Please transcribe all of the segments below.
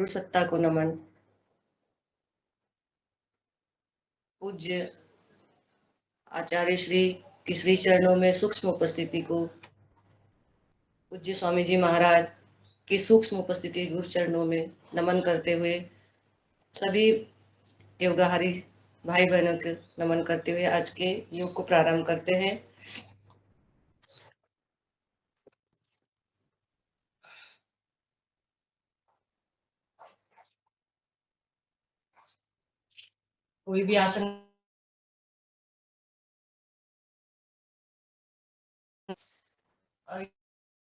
गुरु सत्ता को नमन। पूज्य आचार्य श्री की श्री चरणों में सूक्ष्म उपस्थिति को, पूज्य स्वामी जी महाराज की सूक्ष्म उपस्थिति गुरु चरणों में नमन करते हुए सभी योगाहारी भाई बहनों को नमन करते हुए आज के योग को प्रारंभ करते हैं। कोई भी आसन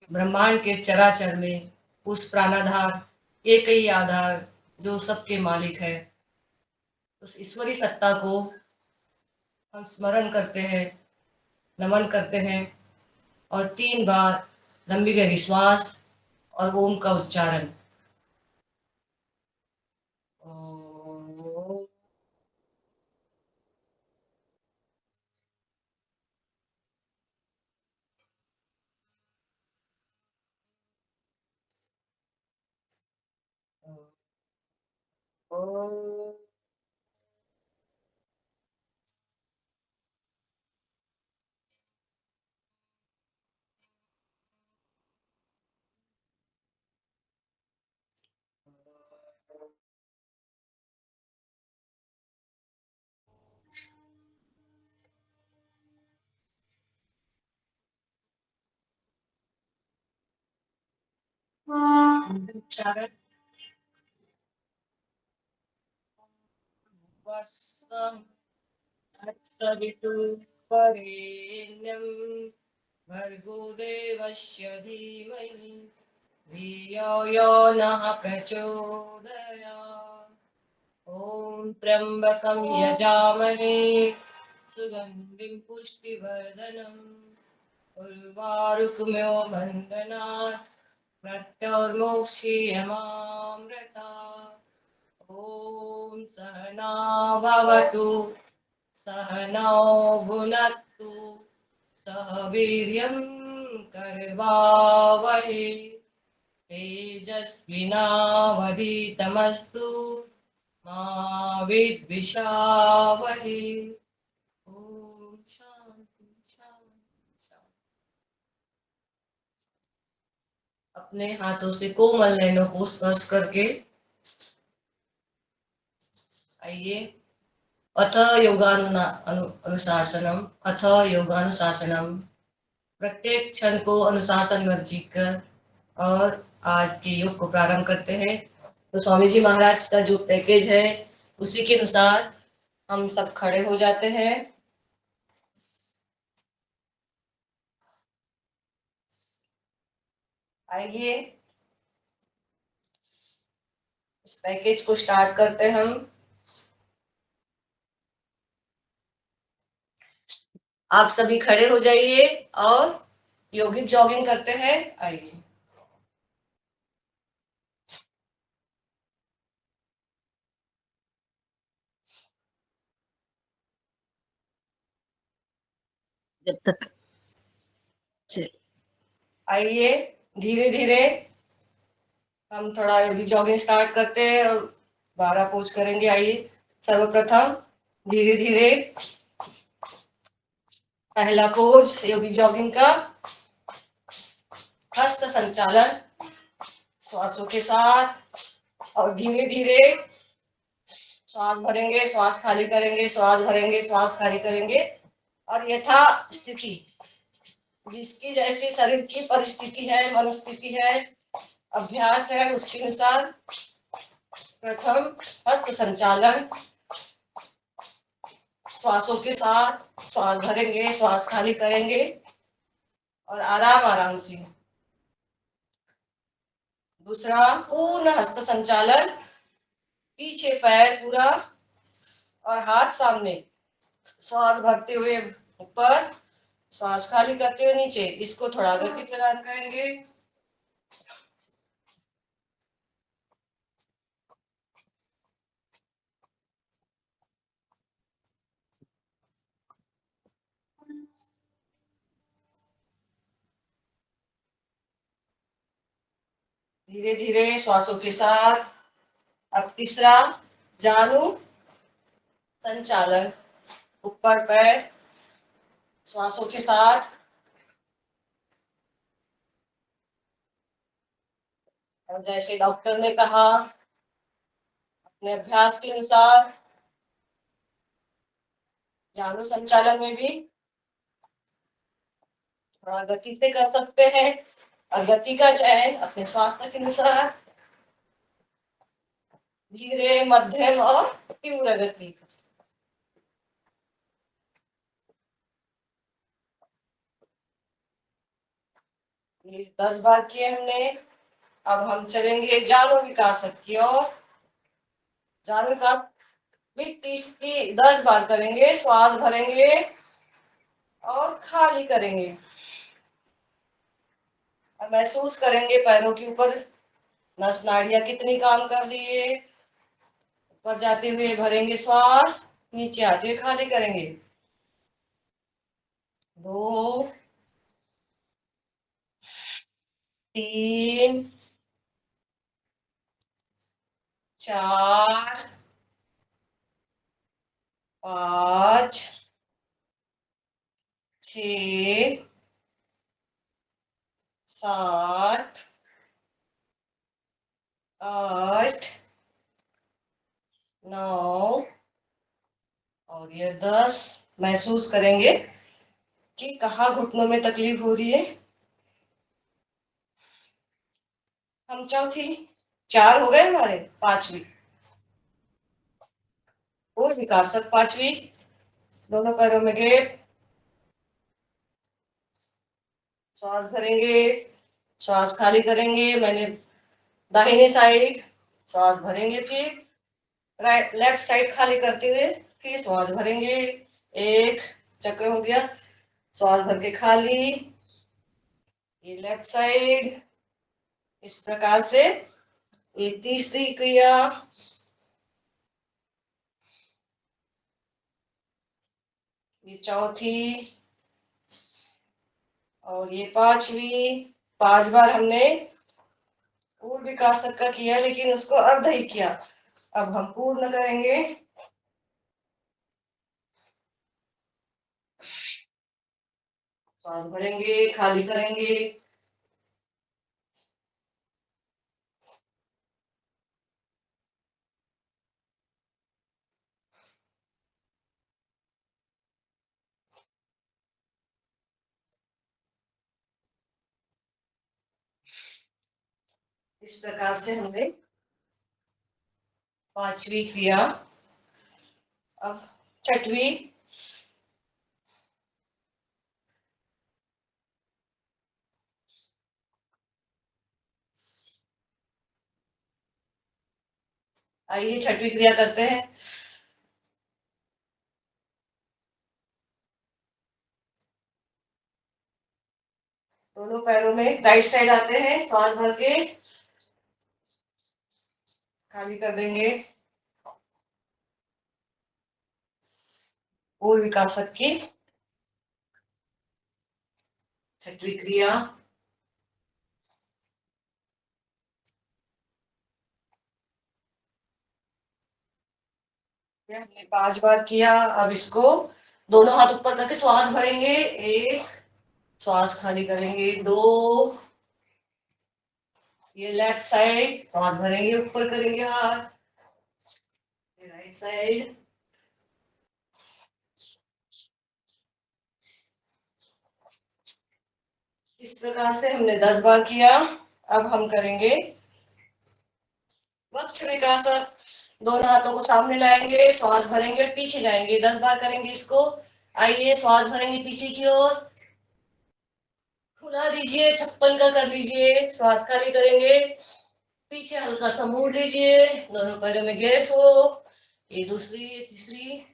ब्रह्मांड के चराचर में उस प्राणाधार एक ही आधार जो सबके मालिक है, उस ईश्वरी सत्ता को हम स्मरण करते हैं, नमन करते हैं और 3 बार लंबी गहरी श्वास और ओम का उच्चारण। उच्चारण सवितुर्वरेण्यं भर्गो देवस्य धीमहि धियो यो नः प्रचोदयात्। ॐ त्र्यम्बकं यजामहे सुगन्धिं पुष्टिवर्धनम् उर्वारुकमिव बन्धनात् मृत्योर्मुक्षीयमामृतात्। ॐ सहना भवतु सहनौ भुनक्तु सह वीर्यं करवावहै तेजस्विनावधीतमस्तु मा विद्विषावहै। ओम शांति शांति शांति। अपने हाथों से कोमल नैनों को स्पर्श करके आइए। अथ अनुशासनम, अथ योगानुशासनम। प्रत्येक क्षण को अनुशासन में जीकर और आज के योग को प्रारंभ करते हैं। तो स्वामी जी महाराज का जो पैकेज है उसी के अनुसार हम सब खड़े हो जाते हैं। आइए इस पैकेज को स्टार्ट करते हैं हम। आप सभी खड़े हो जाइए और योगिक जॉगिंग करते हैं। आइए। जब तक आइए धीरे धीरे हम थोड़ा योगिक जॉगिंग स्टार्ट करते हैं और 12 पोज करेंगे। आइए सर्वप्रथम धीरे धीरे पहला पोज योगिक जॉगिंग का हस्त संचालन श्वासों के साथ, और धीरे धीरे श्वास भरेंगे, श्वास खाली करेंगे, श्वास भरेंगे, श्वास खाली करेंगे। और यथा स्थिति जिसकी जैसी शरीर की परिस्थिति है, मनस्थिति है, अभ्यास है, उसके अनुसार प्रथम हस्त संचालन श्वासों के साथ श्वास भरेंगे, श्वास खाली करेंगे और आराम आराम से। दूसरा पूर्ण हस्त संचालन, पीछे पैर पूरा और हाथ सामने, श्वास भरते हुए ऊपर, श्वास खाली करते हुए नीचे। इसको थोड़ा गति प्रदान करेंगे। धीरे धीरे श्वासों के साथ अब तीसरा जानु संचालन, ऊपर पैर श्वासों के साथ, और जैसे डॉक्टर ने कहा अपने अभ्यास के अनुसार जानु संचालन में भी थोड़ा गति से कर सकते हैं, और गति का चयन अपने स्वास्थ्य के अनुसार धीरे, मध्यम और तीव्र गति। ये 10 बार किए हमने। अब हम चलेंगे जानु विकासक की ओर। जानु का भी 10 बार करेंगे, श्वास भरेंगे और खाली करेंगे, और महसूस करेंगे पैरों के ऊपर नस नाड़ियां कितनी काम कर रही है। ऊपर जाते हुए भरेंगे श्वास, नीचे आते हुए खाली करेंगे। 2, 3, 4, 5, 6, 7, 8, 9 और ये 10। महसूस करेंगे कि कहाँ घुटनों में तकलीफ हो रही है। हम चौथी, 4 हो गए हमारे, 5वीं और विकासक 5वीं। दोनों पैरों में गैप, श्वास भरेंगे, श्वास खाली करेंगे। मैंने दाहिने साइड श्वास भरेंगे, फिर राइट लेफ्ट साइड खाली करते हुए फिर श्वास भरेंगे। एक चक्र हो गया, श्वास भर के खाली, ये लेफ्ट साइड। इस प्रकार से ये तीसरी क्रिया, ये चौथी और ये 5वीं। 5 बार हमने पूर्ण विकासक का किया, लेकिन उसको अर्ध ही किया। अब हम पूर्ण करेंगे। सांस भरेंगे, खाली करेंगे, इस प्रकार से हमने 5वीं क्रिया। अब 6वीं, आइए 6वीं क्रिया करते हैं। दोनों पैरों में राइट साइड आते हैं, सांस भर के खाली कर देंगे। पूर्ण विकासक की 6वीं क्रिया। हमने 5 बार किया। अब इसको दोनों हाथ ऊपर करके श्वास भरेंगे, एक, श्वास खाली करेंगे, 2, ये लेफ्ट साइड श्वास भरेंगे, ऊपर करेंगे हाथ, राइट साइड। इस प्रकार से हमने 10 बार किया। अब हम करेंगे वक्ष विकासक। दोनों हाथों को सामने लाएंगे, श्वास भरेंगे और पीछे जाएंगे। 10 बार करेंगे इसको। आइए श्वास भरेंगे पीछे की ओर, खुला दीजिए, 56 का कर लीजिए, श्वास खाली करेंगे, पीछे हल्का सा मोड़ लीजिए, दोनों पैरों में गैप हो। ये दूसरी, ये तीसरी।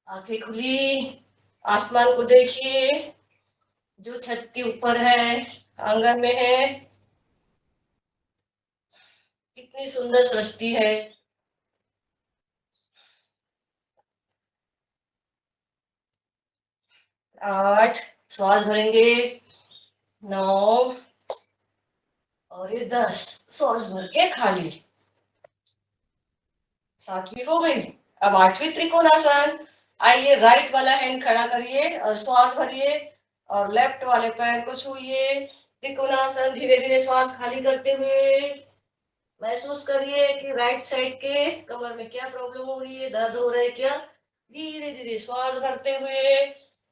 आंखें खुली, आसमान को देखिए जो छत के ऊपर है, आंगन में है, कितनी सुंदर सृष्टि है। 8, श्वास भरेंगे, 9 और ये 10 श्वास भर के खाली। 7वीं हो गई। अब 8वीं त्रिकोणासन। आइए राइट वाला हैंड खड़ा करिए और श्वास भरिए और लेफ्ट वाले पैर को छूइए। त्रिकोणासन। धीरे धीरे श्वास खाली करते हुए महसूस करिए कि राइट साइड के कमर में क्या प्रॉब्लम हो रही है, दर्द हो रहा है क्या। धीरे धीरे श्वास भरते हुए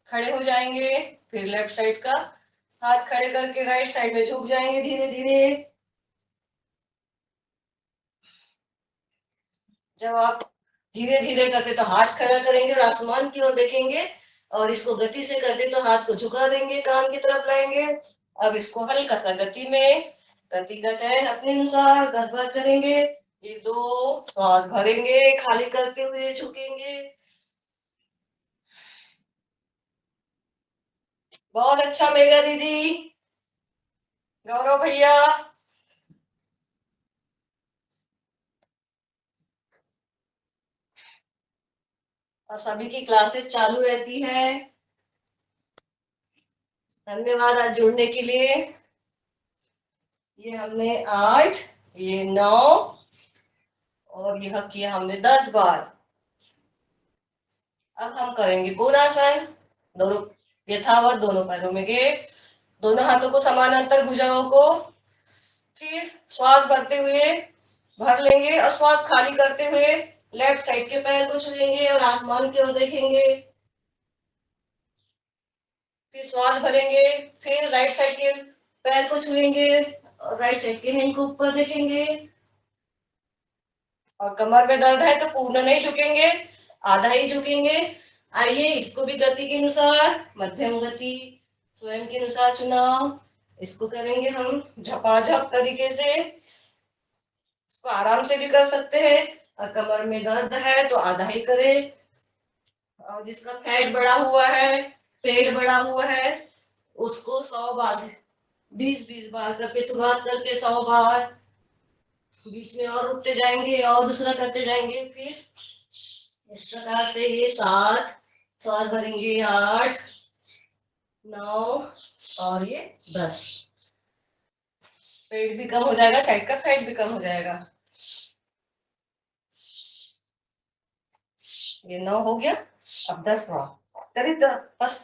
खड़े हो जाएंगे। फिर लेफ्ट साइड का हाथ खड़े करके राइट साइड में झुक जाएंगे धीरे धीरे। जब आप धीरे धीरे करते तो हाथ खड़ा करेंगे और आसमान की ओर देखेंगे, और इसको गति से करते तो हाथ को झुका देंगे, कान की तरफ लाएंगे। अब इसको हल्का सा गति में, गति का चयन अपने अनुसार गड़बड़ करेंगे। ये 2 श्वास भरेंगे, खाली करते हुए झुकेंगे। बहुत अच्छा मेगा दीदी, गौरव भैया। और सभी की क्लासेस चालू रहती है। धन्यवाद आज जुड़ने के लिए। ये हमने 8, ये 9 और यह किया हमने 10 बार। अब हम करेंगे कोणासन। दोनों यथावत, दोनों पैरों में गेप, दोनों हाथों को समानांतर भुजाओं को। फिर श्वास भरते हुए भर लेंगे और श्वास खाली करते हुए लेफ्ट साइड के पैर को छुएंगे और आसमान की ओर देखेंगे। फिर श्वास भरेंगे, फिर राइट साइड के पैर को छुएंगे और राइट साइड के हैंड को ऊपर देखेंगे। और कमर में दर्द है तो पूर्ण नहीं झुकेंगे, आधा ही झुकेंगे। आइए इसको भी गति के अनुसार, मध्यम गति स्वयं के अनुसार चुनाव, इसको करेंगे हम झपाझप तरीके से। इसको आराम से भी कर सकते हैं, और कमर में दर्द है तो आधा ही करें। और जिसका फैट बढ़ा हुआ है, पेट बढ़ा हुआ है, उसको 100 बार, 20-20 बार करके शुरुआत करके 100 बार, बीच में और उठते जाएंगे और दूसरा करते जाएंगे। फिर इस प्रकार से ये 7 श्वास भरेंगे, 8, 9 और ये 10। पेट भी कम हो जाएगा, साइड का फैट भी कम हो जाएगा। ये 9 हो गया। अब 10वां चलिए। बस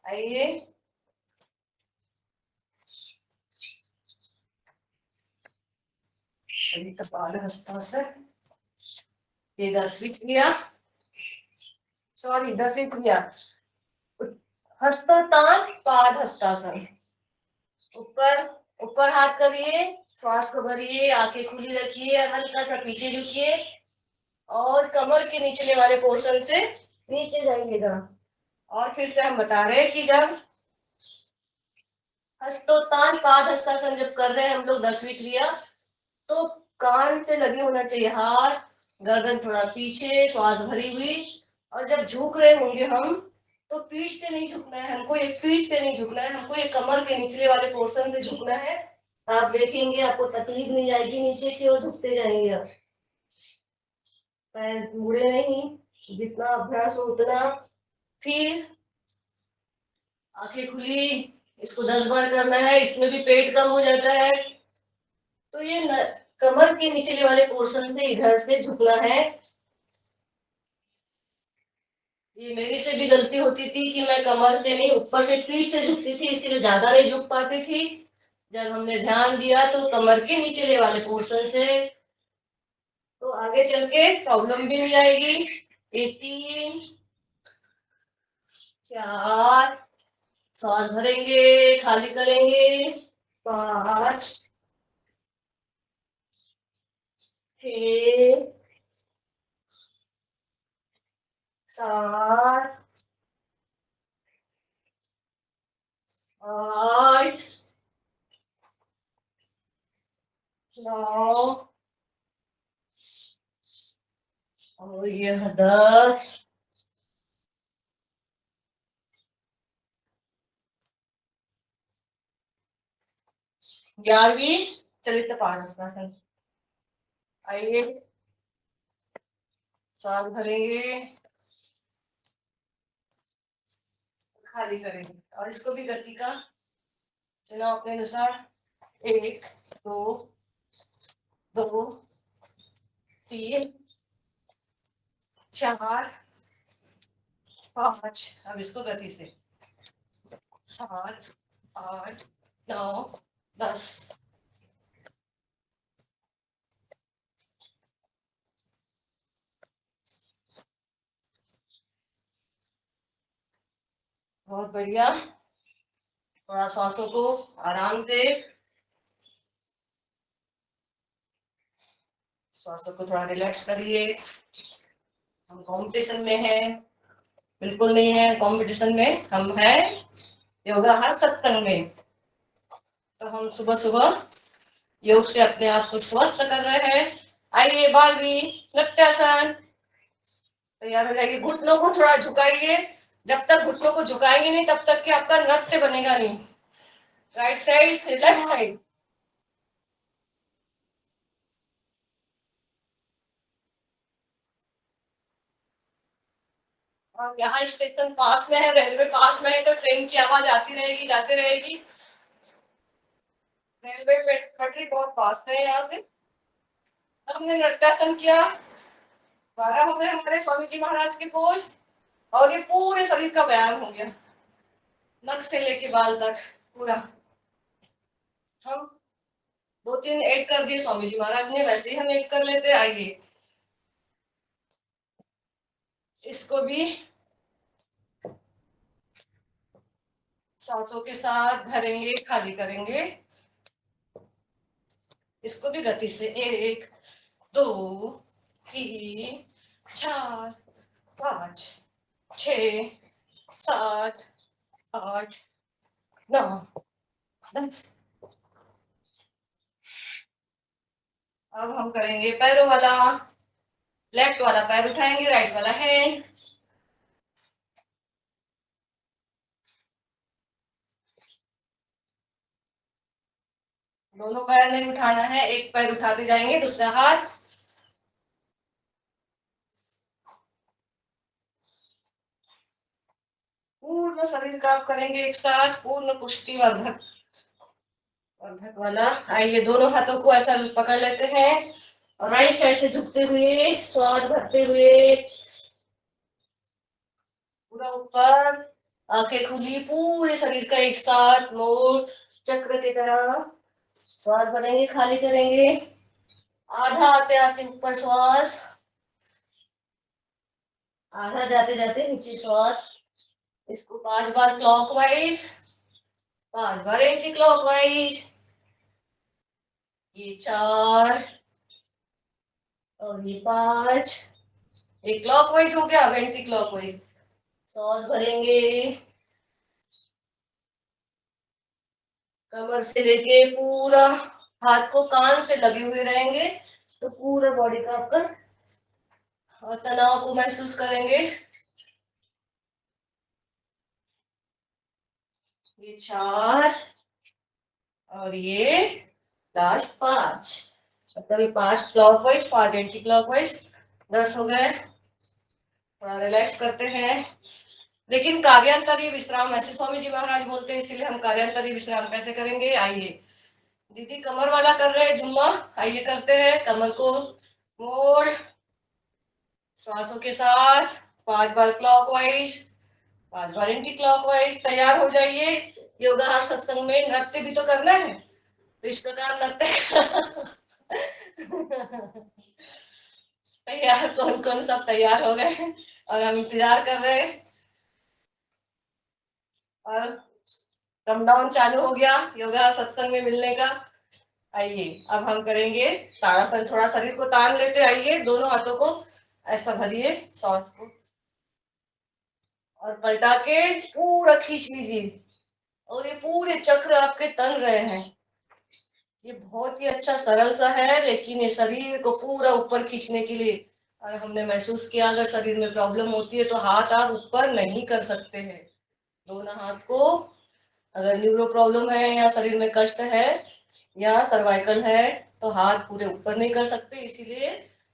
आइए। हस्तासन। ये 10वीं क्रिया, सॉरी 10वीं क्रिया हस्तोत्तान पाद हस्तासन। ऊपर ऊपर हाथ करिए, श्वास को भरिए, आंखें खुली रखिए, हल्का सा पीछे झुकिए और कमर के निचले वाले पोर्शन से नीचे जाइएगा। और फिर से हम बता रहे हैं कि जब हस्तोत्तान पाद हस्तासन जब कर रहे हैं हम लोग 10वीं क्रिया, तो कान से लगे होना चाहिए हाथ, गर्दन थोड़ा पीछे, श्वास भरी हुई। और जब झुक रहे होंगे हम, तो पीठ से नहीं झुकना है हमको, ये पीठ से नहीं झुकना है हमको, ये कमर के निचले वाले पोर्शन से झुकना है। आप देखेंगे आपको तकलीफ नहीं आएगी, नीचे की ओर झुकते जाएंगे आप, पैर मुड़े नहीं, जितना अभ्यास हो उतना। फिर आंखें खुली, इसको 10 बार करना है, इसमें भी पेट कम हो जाता है। तो ये कमर के निचले वाले पोर्शन से इधर से झुकना है। ये मेरी से भी गलती होती थी कि मैं कमर से नहीं, ऊपर से पीठ से झुकती थी, इसीलिए ज्यादा नहीं झुक पाती थी। जब हमने ध्यान दिया तो कमर के निचले वाले पोर्शन से, तो आगे चल के प्रॉब्लम भी नहीं आएगी। ये 3, 4, सांस भरेंगे, खाली करेंगे, 5, 6, 7, 8, 9 और यह 10। 11वीं चलित पाद। आइए सांस भरेंगे, खाली करेंगे और इसको भी गति का चुनाव अपने अनुसार। 1 2 2 3 4 5, अब इसको गति से 7 8 9 10। बहुत बढ़िया। थोड़ा सांसों को आराम से, सांसों को थोड़ा रिलैक्स करिए। हम कंपटीशन में हैं? बिल्कुल नहीं है कंपटीशन में, हम हैं योगा हर सत्संग में। तो हम सुबह सुबह योग से अपने आप को स्वस्थ कर रहे हैं। आइए बारहवीं नृत्यासन, तैयार हो जाएगी। घुटनों को थोड़ा झुकाइए, जब तक घुटनों को झुकाएंगे नहीं तब तक कि आपका नृत्य बनेगा नहीं। Right side left side. और यहाँ स्टेशन पास में है, रेलवे पास में है, तो ट्रेन की आवाज आती रहेगी, जाती रहेगी। रेलवे पटरी बहुत पास में है यहाँ से। हमने नृत्यासन किया, 12 हो गए हमारे स्वामी जी महाराज के पोज, और ये पूरे शरीर का व्यायाम हो गया, नख से लेके बाल तक पूरा। हम 2 3 ऐड कर दिए स्वामी जी महाराज ने, वैसे ही हम ऐड कर लेते। आइए इसको भी सांसों के साथ भरेंगे, खाली करेंगे। इसको भी गति से 1 2 3 4 5 6 7 8 9 10। अब हम करेंगे पैरों वाला। लेफ्ट वाला पैर उठाएंगे, राइट वाला हैंड। दोनों पैर नहीं उठाना है, एक पैर उठाते जाएंगे, दूसरा हाथ। पूर्ण शरीर का आप करेंगे एक साथ, पूर्ण पुष्टि वर्धक, वर्धक वाला। आइए दोनों हाथों को ऐसा पकड़ लेते हैं और राइट साइड से झुकते हुए, श्वास भरते हुए पूरा ऊपर, आंखें खुली, पूरे शरीर का एक साथ मोड़, चक्र की तरह श्वास भरेंगे, खाली करेंगे। आधा आते आते ऊपर श्वास, आधा जाते जाते नीचे श्वास। इसको 5 बार क्लॉकवाइज, 5 बार एंटी क्लॉकवाइज। ये 4 और ये 5। ये क्लॉकवाइज हो गया, अब एंटी क्लॉकवाइज। श्वास भरेंगे, कमर से लेके पूरा, हाथ को कान से लगे हुए रहेंगे तो पूरा बॉडी का आपका, और तनाव को महसूस करेंगे। ये 4 और ये लास्ट 5, मतलब ये 5 क्लॉकवाइज, 5 एंटी क्लॉकवाइज। 10 हो गए। थोड़ा रिलैक्स करते हैं, लेकिन कार्यांतरी विश्राम, ऐसे स्वामी जी महाराज बोलते हैं, इसीलिए हम कार्यांतरी विश्राम कैसे करेंगे। आइए दीदी कमर वाला कर रहे हैं जुम्मा, आइए करते हैं। कमर को मोड़, सांसों के साथ 5 बार क्लॉकवाइज, 5 बार एंटी क्लॉकवाइज। तैयार हो जाइए। योगा हर सत्संग में नृत्य भी तो करना है, तो इस प्रकार नृत्य तैयार, कौन कौन सब तैयार हो गए और हम इंतजार कर रहे हैं। और कम डाउन चालू हो गया योगा सत्संग में मिलने का। आइए अब हम करेंगे ताड़ासन, थोड़ा शरीर को तान लेते। आइए दोनों हाथों को ऐसा भरिए सांस को, और पलटा के पूरा खींच लीजिए, और ये पूरे चक्र आपके तन रहे हैं। ये बहुत ही अच्छा सरल सा है, लेकिन ये शरीर को पूरा ऊपर खींचने के लिए। और हमने महसूस किया अगर शरीर में प्रॉब्लम होती है तो हाथ आप ऊपर नहीं कर सकते हैं। दोनों हाथ को, अगर न्यूरो प्रॉब्लम है या शरीर में कष्ट है या सर्वाइकल है, तो हाथ पूरे ऊपर नहीं कर सकते। इसीलिए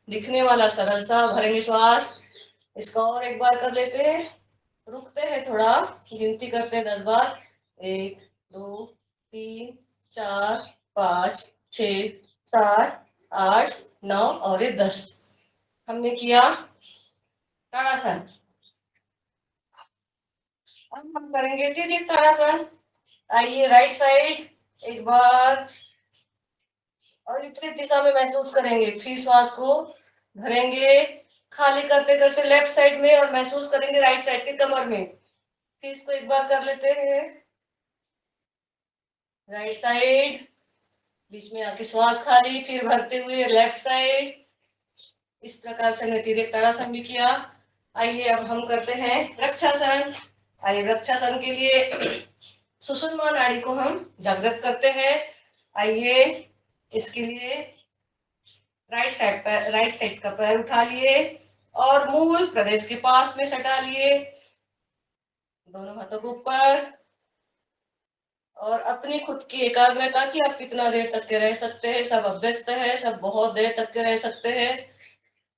दिखने वाला सरल सा भरेंगे श्वास। इसका और एक बार कर लेते हैं, रुकते हैं थोड़ा, गिनती करते हैं 10 बार। 1 2 3 4 5 6 7 8 9 और ये 10 हमने किया ताड़ासन। अब हम करेंगे तिर्यक ताड़ासन। आइए राइट साइड एक बार और विपरीत दिशा में महसूस करेंगे, फिर श्वास को भरेंगे खाली करते करते लेफ्ट साइड में और महसूस करेंगे राइट साइड के कमर में। फिर इसको एक बार कर लेते हैं, राइट साइड बीच में आके श्वास खाली, फिर भरते हुए लेफ्ट साइड। इस प्रकार से हमने तिर्यक ताड़ासन भी किया। आइए अब हम करते हैं वृक्षासन। आइए वृक्षासन के लिए सुषुम्ना नाड़ी को हम जागृत करते हैं। आइए इसके लिए राइट साइड का पैर उठा लिए और मूल प्रदेश के पास में सटा लिए, दोनों हाथों को ऊपर। और अपनी खुद की एकाग्रता की आप कितना देर तक के रह सकते हैं, सब अभ्यस्त है, सब बहुत देर तक के रह सकते हैं।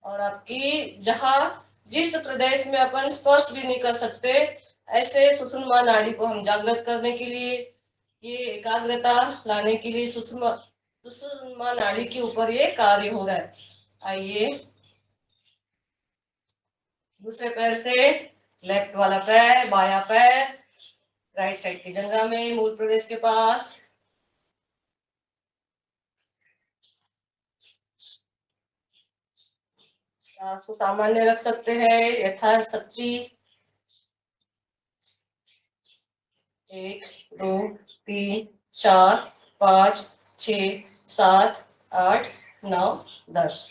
और आपकी जहां जिस प्रदेश में अपन स्पर्श भी नहीं कर सकते, ऐसे सुषुम्ना नाड़ी को हम जागृत करने के लिए, ये एकाग्रता लाने के लिए सुषुम्ना नाड़ी के ऊपर ये कार्य हो रहा है। आइए दूसरे पैर से, लेफ्ट वाला पैर, बाया पैर राइट साइड की जंघा में मूल प्रदेश के पास। सांस को सामान्य रख सकते हैं यथाशक्ति। 1 2 3 4 5 6 7 8 9 10।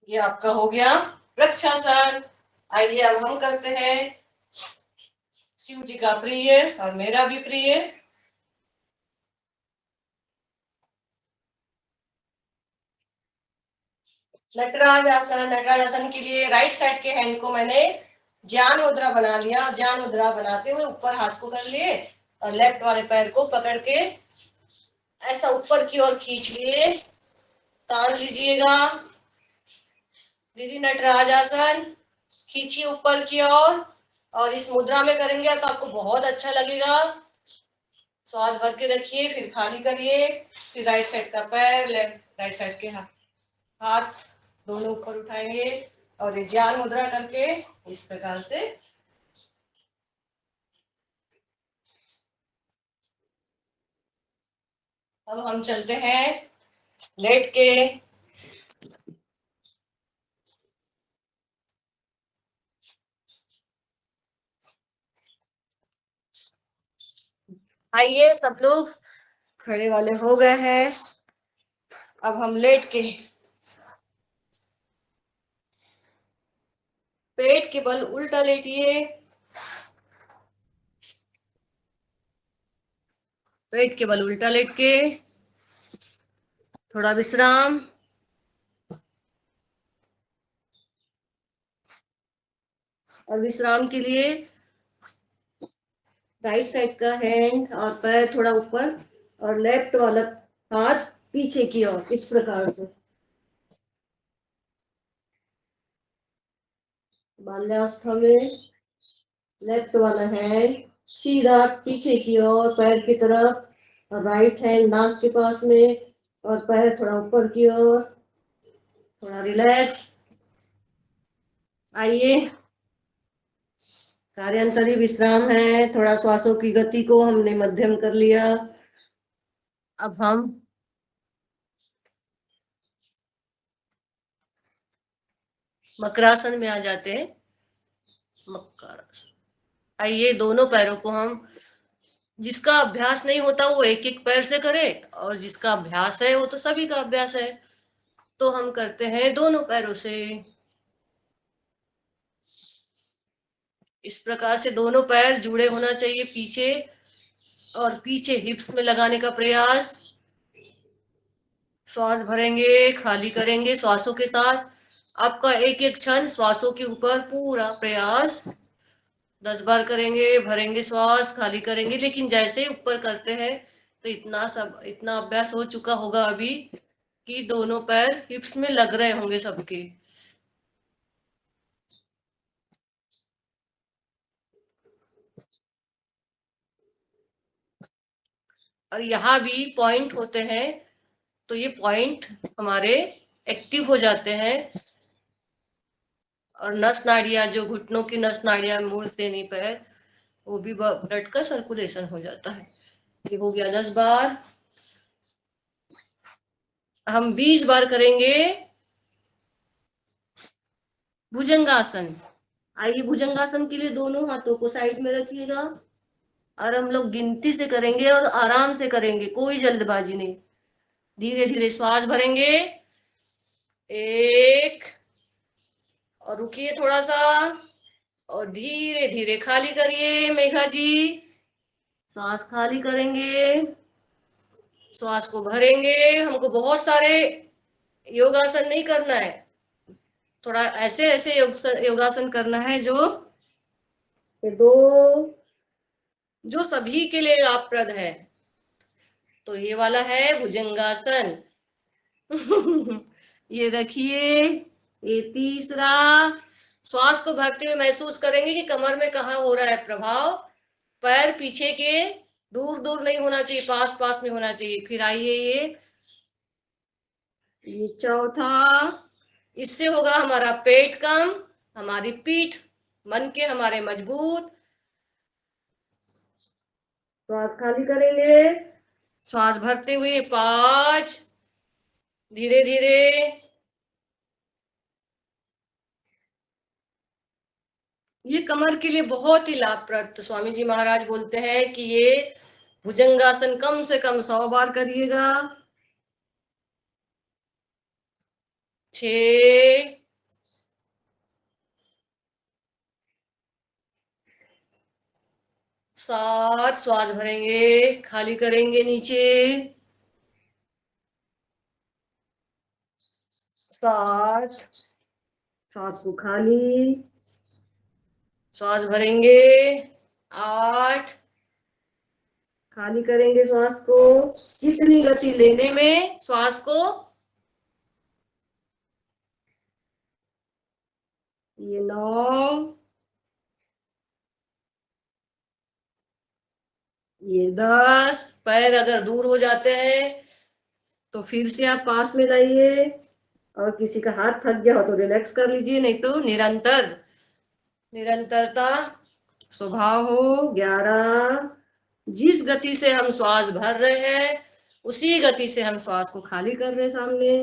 ये आपका हो गया वृक्षासन। आइए अब हम करते हैं शिव जी का प्रिय और मेरा भी प्रिय नटराज आसन। नटराज आसन के लिए राइट साइड के हैंड को मैंने ज्ञान मुद्रा बना लिया। ज्ञान मुद्रा बनाते हुए ऊपर हाथ को कर लिए और लेफ्ट वाले पैर को पकड़ के ऐसा ऊपर की ओर खींच लिए, तान लीजिएगा। दीदी नटराज आसन खींचिए ऊपर की ओर और इस मुद्रा में करेंगे तो आपको बहुत अच्छा लगेगा। श्वास भर के रखिए, फिर खाली करिए, फिर राइट साइड का पैर, लेफ्ट राइट साइड के हाथ दोनों ऊपर उठाएंगे और ये ज्ञान मुद्रा करके इस प्रकार से अब हम चलते हैं लेट के। आइए सब लोग खड़े वाले हो गए हैं। अब हम लेट के पेट के बल उल्टा लेटिए, पेट के बल उल्टा लेट के थोड़ा विश्राम। और विश्राम के लिए राइट साइड का हैंड और पैर थोड़ा ऊपर और लेफ्ट वाला हाथ पीछे की ओर, इस प्रकार से बाल्यावस्था में लेफ्ट वाला हैंड सीधा पीछे की ओर पैर की तरफ और राइट हैंड नाक के पास में और पैर थोड़ा ऊपर की ओर, थोड़ा रिलैक्स। आइए कार्यांतरी विश्राम है, थोड़ा श्वासों की गति को हमने मध्यम कर लिया। अब हम मकरासन में आ जाते हैं। मकरासन। आइए दोनों पैरों को हम, जिसका अभ्यास नहीं होता वो एक एक पैर से करे और जिसका अभ्यास है वो तो सभी का अभ्यास है, तो हम करते हैं दोनों पैरों से। इस प्रकार से दोनों पैर जुड़े होना चाहिए पीछे, और पीछे हिप्स में लगाने का प्रयास। श्वास भरेंगे, खाली करेंगे श्वासों के साथ। आपका एक एक क्षण श्वासों के ऊपर पूरा प्रयास। 10 बार करेंगे, भरेंगे श्वास, खाली करेंगे। लेकिन जैसे ऊपर करते हैं तो इतना अभ्यास हो चुका होगा अभी कि दोनों पैर हिप्स में लग रहे होंगे सबके। और यहाँ भी पॉइंट होते हैं, तो ये पॉइंट हमारे एक्टिव हो जाते हैं और नस नाड़ियां, जो घुटनों की नस नाड़ियां, मूल से नी पैर, वो भी ब्लड का सर्कुलेशन हो जाता है। ये हो गया 10 बार। हम 20 बार करेंगे भुजंगासन। आइए, भुजंगासन के लिए दोनों हाथों को साइड में रखिएगा और हम लोग गिनती से करेंगे और आराम से करेंगे, कोई जल्दबाजी नहीं। धीरे धीरे श्वास भरेंगे, एक, और रुकिए थोड़ा सा, और धीरे धीरे खाली करिए मेघा जी। श्वास खाली करेंगे, श्वास को भरेंगे। हमको बहुत सारे योगासन नहीं करना है, थोड़ा ऐसे ऐसे योगासन करना है जो दो, जो सभी के लिए लाभप्रद है। तो ये वाला है भुजंगासन। ये रखिए, ये तीसरा। श्वास को भरते हुए महसूस करेंगे कि कमर में कहाँ हो रहा है प्रभाव। पैर पीछे के दूर दूर नहीं होना चाहिए, पास पास में होना चाहिए। फिर आइए, ये चौथा। इससे होगा हमारा पेट कम, हमारी पीठ, मन के हमारे मजबूत। श्वास खाली करेंगे, श्वास भरते हुए 5, धीरे धीरे। ये कमर के लिए बहुत ही लाभप्रद, स्वामी जी महाराज बोलते हैं कि ये भुजंगासन कम से कम 100 बार करिएगा। 6, 7, श्वास भरेंगे, खाली करेंगे नीचे। 7, श्वास को खाली, श्वास भरेंगे। 8, खाली करेंगे श्वास को। कितनी गति लेने में श्वास को, ये 9, ये 10। पैर अगर दूर हो जाते हैं तो फिर से आप पास में लाइए, और किसी का हाथ थक गया हो तो रिलैक्स कर लीजिए, नहीं तो निरंतरता स्वभाव हो। 11, जिस गति से हम श्वास भर रहे हैं उसी गति से हम श्वास को खाली कर रहे हैं सामने।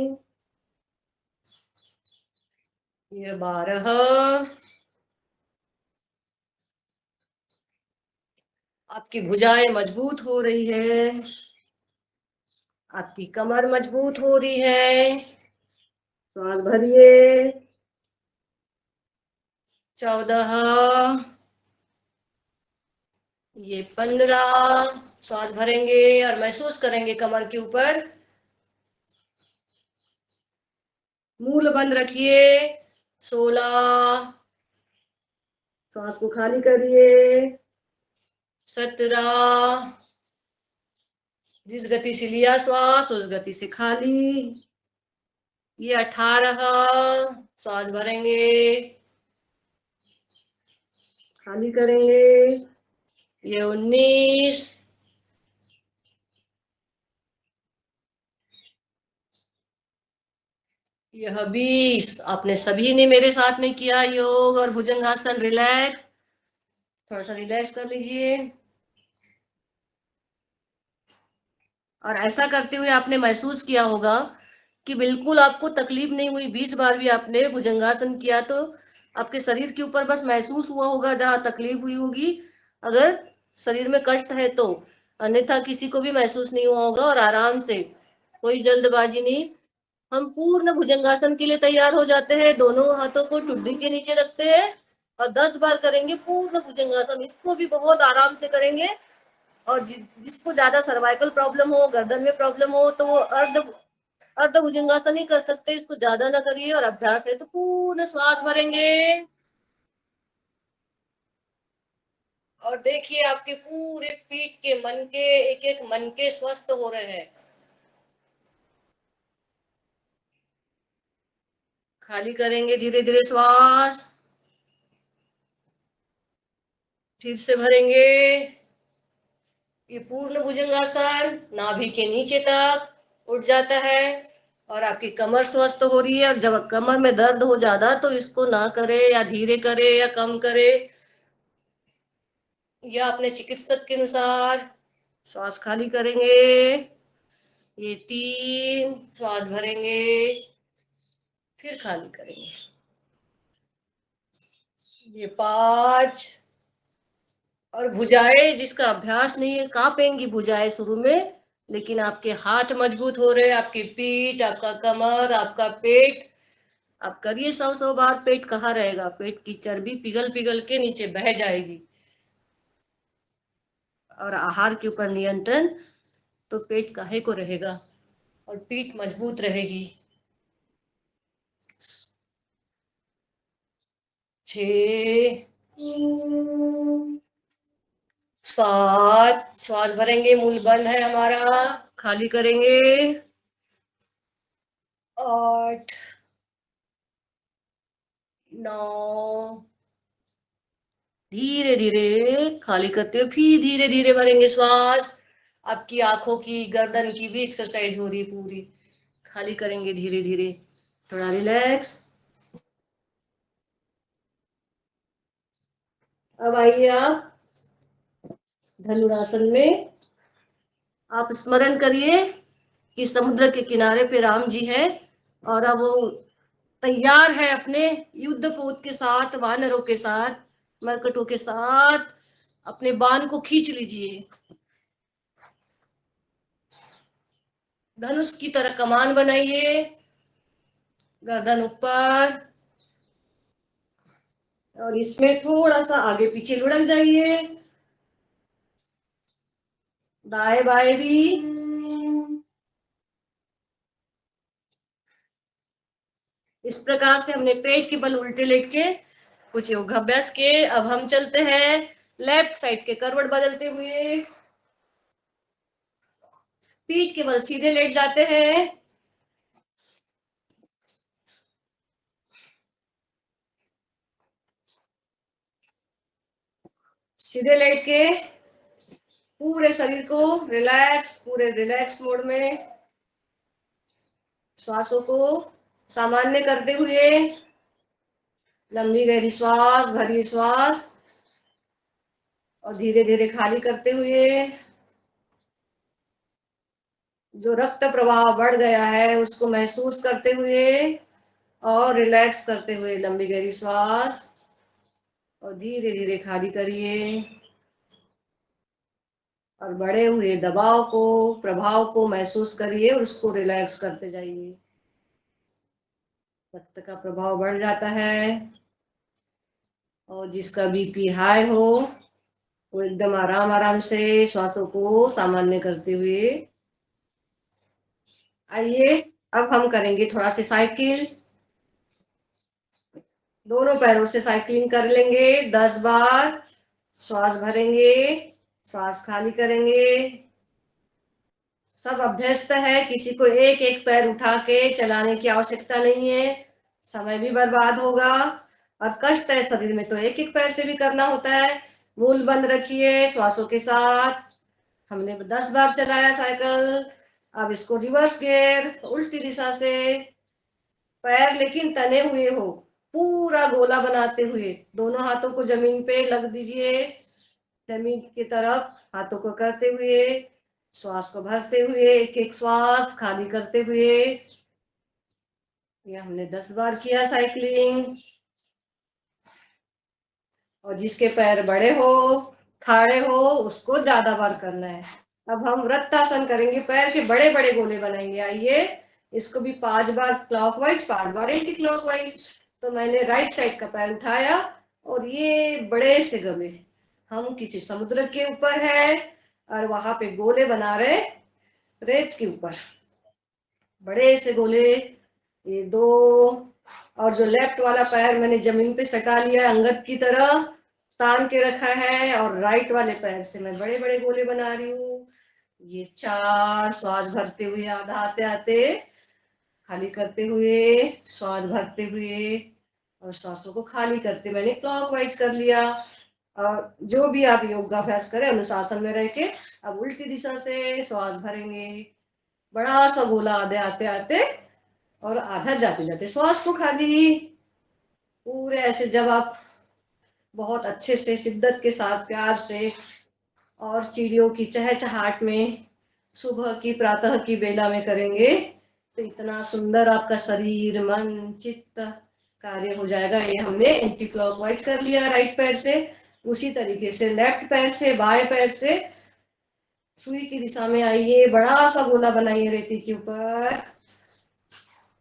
ये 12, आपकी भुजाएं मजबूत हो रही है, आपकी कमर मजबूत हो रही है। श्वास भरिए। 14, ये 15, श्वास भरेंगे और महसूस करेंगे कमर के ऊपर। मूल बंद रखिए। 16, श्वास को खाली करिए। 17, जिस गति से लिया श्वास उस गति से खाली। ये 18, श्वास भरेंगे, खाली करेंगे। ये 19, यह 20। आपने सभी ने मेरे साथ में किया योग और भुजंगासन। रिलैक्स, थोड़ा सा रिलैक्स कर लीजिए। और ऐसा करते हुए आपने महसूस किया होगा कि बिल्कुल आपको तकलीफ नहीं हुई। 20 बार भी आपने भुजंगासन किया तो आपके शरीर के ऊपर बस महसूस हुआ होगा जहां तकलीफ हुई होगी, अगर शरीर में कष्ट है तो। अन्यथा किसी को भी महसूस नहीं हुआ होगा। और आराम से, कोई जल्दबाजी नहीं। हम पूर्ण भुजंगासन के लिए तैयार हो जाते हैं। दोनों हाथों को ठुड्डी के नीचे रखते हैं और 10 बार करेंगे पूर्ण भुजंगासन। इसको भी बहुत आराम से करेंगे। और जिसको ज्यादा सर्वाइकल प्रॉब्लम हो, गर्दन में प्रॉब्लम हो, तो वो अर्ध भुजंगासन ही कर सकते हैं। इसको ज्यादा ना करिए। और अभ्यास है तो पूर्ण श्वास भरेंगे और देखिए आपके पूरे पीठ के, मन के, एक एक मन के स्वस्थ हो रहे हैं। खाली करेंगे धीरे धीरे श्वास, फिर से भरेंगे। ये पूर्ण भुजंगासन नाभि के नीचे तक उठ जाता है और आपकी कमर स्वस्थ हो रही है। और जब कमर में दर्द हो ज्यादा तो इसको ना करे या धीरे करे या कम करे, या अपने चिकित्सक के अनुसार। श्वास खाली करेंगे, ये 3, श्वास भरेंगे, फिर खाली करेंगे, ये 5। और भुजाएं जिसका अभ्यास नहीं है, कांपेंगी भुजाएं शुरू में, लेकिन आपके हाथ मजबूत हो रहे, आपकी पीठ, आपका कमर, आपका पेट। आप करिए 100 बार, पेट कहाँ रहेगा, पेट की चर्बी पिघल पिघल के नीचे बह जाएगी। और आहार के ऊपर नियंत्रण, तो पेट काहे को रहेगा और पीठ मजबूत रहेगी। 6, 7, श्वास भरेंगे, मूल बंद है हमारा, खाली करेंगे, 8, 9, धीरे धीरे खाली करते हुए फिर धीरे धीरे भरेंगे श्वास। आपकी आंखों की, गर्दन की भी एक्सरसाइज हो रही है पूरी। खाली करेंगे धीरे धीरे, थोड़ा रिलैक्स। अब आइए आप धनुरासन में। आप स्मरण करिए कि समुद्र के किनारे पे राम जी है और अब वो तैयार है अपने युद्ध पोत के साथ, वानरों के साथ, मरकटों के साथ। अपने बाण को खींच लीजिए, धनुष की तरह कमान बनाइए, गर्दन ऊपर, और इसमें थोड़ा सा आगे पीछे लुढ़क जाइए, दाएं बाएं भी। इस प्रकार से हमने पेट के बल उल्टे लेट के कुछ योगाभ्यास किए। अब हम चलते हैं लेफ्ट साइड के करवट बदलते हुए, पीठ के बल सीधे लेट जाते हैं, सीधे लेट के पूरे शरीर को रिलैक्स, पूरे रिलैक्स मोड में श्वासों को सामान्य करते हुए, लंबी गहरी श्वास भरिए श्वास और धीरे धीरे खाली करते हुए। जो रक्त प्रवाह बढ़ गया है उसको महसूस करते हुए और रिलैक्स करते हुए, लंबी गहरी श्वास और धीरे धीरे खाली करिए। और बढ़े हुए दबाव को, प्रभाव को महसूस करिए और उसको रिलैक्स करते जाइए। रक्त का प्रभाव बढ़ जाता है और जिसका बीपी हाई हो वो एकदम आराम आराम से श्वासों को सामान्य करते हुए। आइए अब हम करेंगे थोड़ा सा साइकिल। दोनों पैरों से साइकिलिंग कर लेंगे 10 बार। श्वास भरेंगे, श्वास खाली करेंगे। सब अभ्यस्त है, किसी को एक एक पैर उठा के चलाने की आवश्यकता नहीं है, समय भी बर्बाद होगा और कष्ट है शरीर में, तो एक एक पैर से भी करना होता है। मूल बंद रखिए श्वासों के साथ। हमने 10 बार चलाया साइकिल। अब इसको रिवर्स गियर, उल्टी दिशा से, पैर लेकिन तने हुए हो, पूरा गोला बनाते हुए दोनों हाथों को जमीन पे लग दीजिए, जमीन की तरफ हाथों को करते हुए, श्वास को भरते हुए, एक एक श्वास खाली करते हुए। ये हमने 10 बार किया साइकिलिंग। और जिसके पैर बड़े हो, ठाड़े हो, उसको ज्यादा बार करना है। अब हम वृत्तासन करेंगे, पैर के बड़े बड़े गोले बनाएंगे। आइए इसको भी 5 बार क्लॉकवाइज, 5 बार एंटी क्लॉकवाइज। तो मैंने राइट साइड का पैर उठाया और ये बड़े से गोले, हम किसी समुद्र के ऊपर है और वहां पे गोले बना रहे रेत के ऊपर, बड़े से गोले, ये 2। और जो लेफ्ट वाला पैर मैंने जमीन पे सटा लिया अंगद की तरह तान के रखा है, और राइट वाले पैर से मैं बड़े बड़े गोले बना रही हूँ। ये 4, श्वास भरते हुए आधा आते आते, खाली करते हुए, श्वास भरते हुए और श्वासों को खाली करते, मैंने क्लॉकवाइज कर लिया। और जो भी आप योगाभ्यास करें अनुशासन में रह के। अब उल्टी दिशा से श्वास भरेंगे, बड़ा सा गोला आधे आते आते और आधा जाते जाते। श्वास को खाली पूरे ऐसे, जब आप बहुत अच्छे से शिद्दत के साथ प्यार से और चिड़ियों की चहचहाट में सुबह की प्रातः की बेला में करेंगे तो इतना सुंदर आपका शरीर मन चित्त कार्य हो जाएगा। ये हमने एंटी क्लॉकवाइज कर लिया राइट पैर से। उसी तरीके से लेफ्ट पैर से, बाएं पैर से सुई की दिशा में आइए, बड़ा सा गोला बनाइए रेती के ऊपर।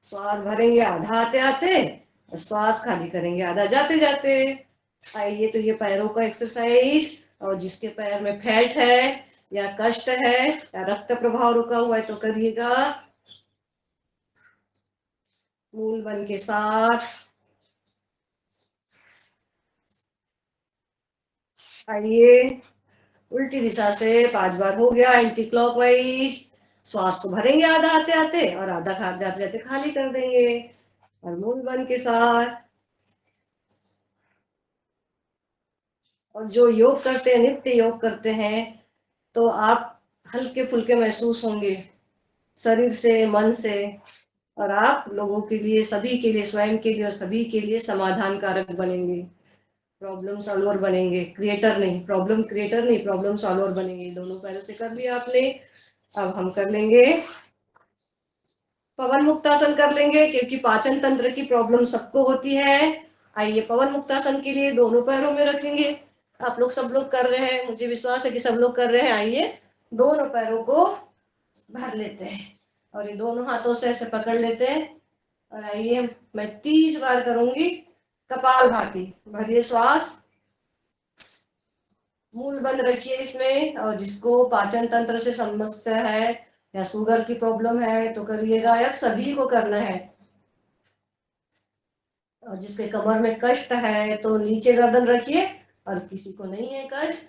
श्वास भरेंगे आधा आते आते, श्वास खाली करेंगे आधा जाते जाते। आइए, तो ये पैरों का एक्सरसाइज। और जिसके पैर में फैट है या कष्ट है या रक्त प्रभाव रुका हुआ है तो करिएगा। मूल बल के साथ आइए, उल्टी दिशा से 5 बार हो गया एंटी क्लॉकवाइज। श्वास को भरेंगे आधा आते आते और आधा खा जाते जाते खाली कर देंगे। और मूल बल के साथ। और जो योग करते हैं, नित्य योग करते हैं, तो आप हल्के फुल्के महसूस होंगे शरीर से, मन से। और आप लोगों के लिए, सभी के लिए, स्वयं के लिए और सभी के लिए समाधान कारक बनेंगे, प्रॉब्लम सॉल्वर बनेंगे। क्रिएटर नहीं, प्रॉब्लम क्रिएटर नहीं, प्रॉब्लम सॉल्वर बनेंगे। दोनों पैरों से कर लिया आपने। अब हम कर लेंगे पवन मुक्तासन कर लेंगे, क्योंकि पाचन तंत्र की प्रॉब्लम सबको होती है। आइए, पवन मुक्तासन के लिए दोनों पैरों में रखेंगे। आप लोग, सब लोग कर रहे हैं, मुझे विश्वास है कि सब लोग कर रहे हैं। आइए, दोनों पैरों को भर लेते हैं और ये दोनों हाथों से ऐसे पकड़ लेते हैं। और आइए, मैं 30 बार करूंगी कपाल भाती। भरिए श्वास, मूल बंद रखिए इसमें। और जिसको पाचन तंत्र से समस्या है या शुगर की प्रॉब्लम है तो करिएगा, या सभी को करना है। और जिसके कमर में कष्ट है तो नीचे गर्दन रखिए, और किसी को नहीं है कष्ट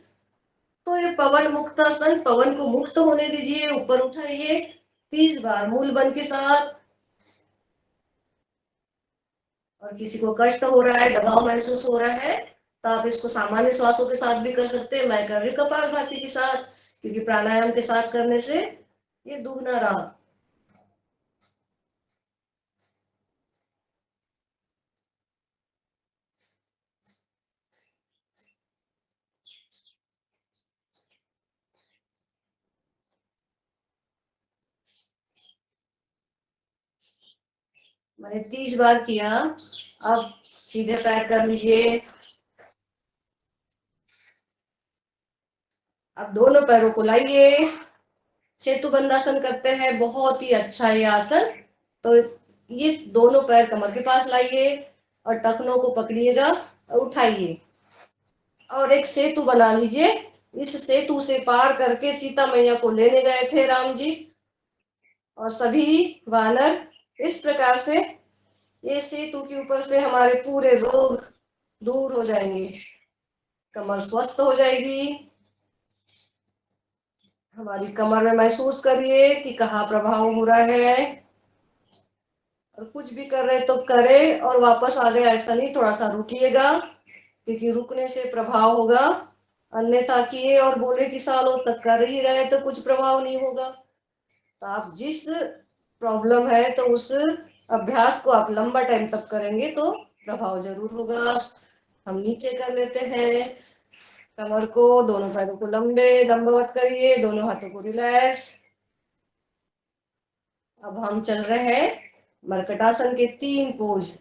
तो ये पवन मुक्तासन, पवन को मुक्त होने दीजिए, ऊपर उठाइए 30 बार मूल बल के साथ। और किसी को कष्ट हो रहा है, दबाव महसूस हो रहा है, तो आप इसको सामान्य श्वासों के साथ भी कर सकते हैं। मैं कर रही कपालभाति के साथ, क्योंकि प्राणायाम के साथ करने से ये दुगना रहा। मैंने 30 बार किया। अब सीधे पैर कर लीजिए। अब दोनों पैरों को लाइए, सेतु बंदासन करते हैं, बहुत ही अच्छा ये आसन। तो ये दोनों पैर कमर के पास लाइए और टखनों को पकड़िएगा और उठाइए और एक सेतु बना लीजिए। इस सेतु से पार करके सीता मैया को लेने गए थे राम जी और सभी वानर। इस प्रकार से ये सेतु के ऊपर से हमारे पूरे रोग दूर हो जाएंगे, कमर स्वस्थ हो जाएगी। हमारी कमर में महसूस करिए कि कहाँ प्रभाव हो रहा है। और कुछ भी कर रहे तो करे और वापस आ गए ऐसा नहीं, थोड़ा सा रुकिएगा, क्योंकि रुकने से प्रभाव होगा। अन्यथा किए और बोले कि सालों तक कर ही रहे तो कुछ प्रभाव नहीं होगा। तो आप जिस प्रॉब्लम है तो उस अभ्यास को आप लंबा टाइम तक करेंगे तो प्रभाव जरूर होगा। हम नीचे कर लेते हैं कमर को, दोनों पैरों को लंबे लंबवत करिए, दोनों हाथों को रिलैक्स। अब हम चल रहे हैं मरकटासन के 3 पोज।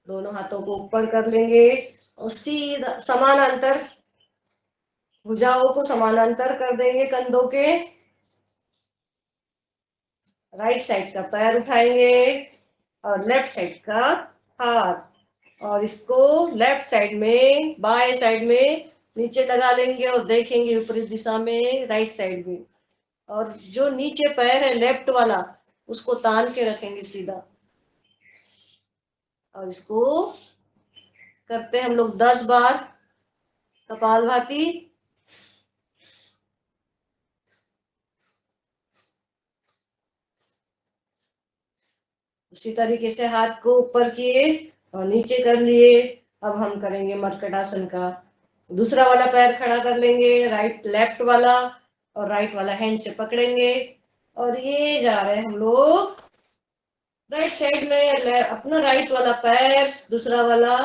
दोनों हाथों को ऊपर कर लेंगे और सीधा समानांतर, भुजाओं को समानांतर कर देंगे कंधों के। राइट साइड का पैर उठाएंगे और लेफ्ट साइड का हाथ, और इसको लेफ्ट साइड में, बाएं साइड में नीचे लगा लेंगे और देखेंगे विपरीत दिशा में, राइट साइड में। और जो नीचे पैर है लेफ्ट वाला, उसको तान के रखेंगे सीधा। और इसको करते हैं हम लोग 10 बार कपालभाति। उसी तरीके से हाथ को ऊपर किए और नीचे कर लिए। अब हम करेंगे मर्कटासन का दूसरा वाला पैर खड़ा कर लेंगे, राइट लेफ्ट वाला, और राइट वाला हैंड से पकड़ेंगे, और ये जा रहे हैं हम लोग राइट साइड में। अपना राइट वाला पैर, दूसरा वाला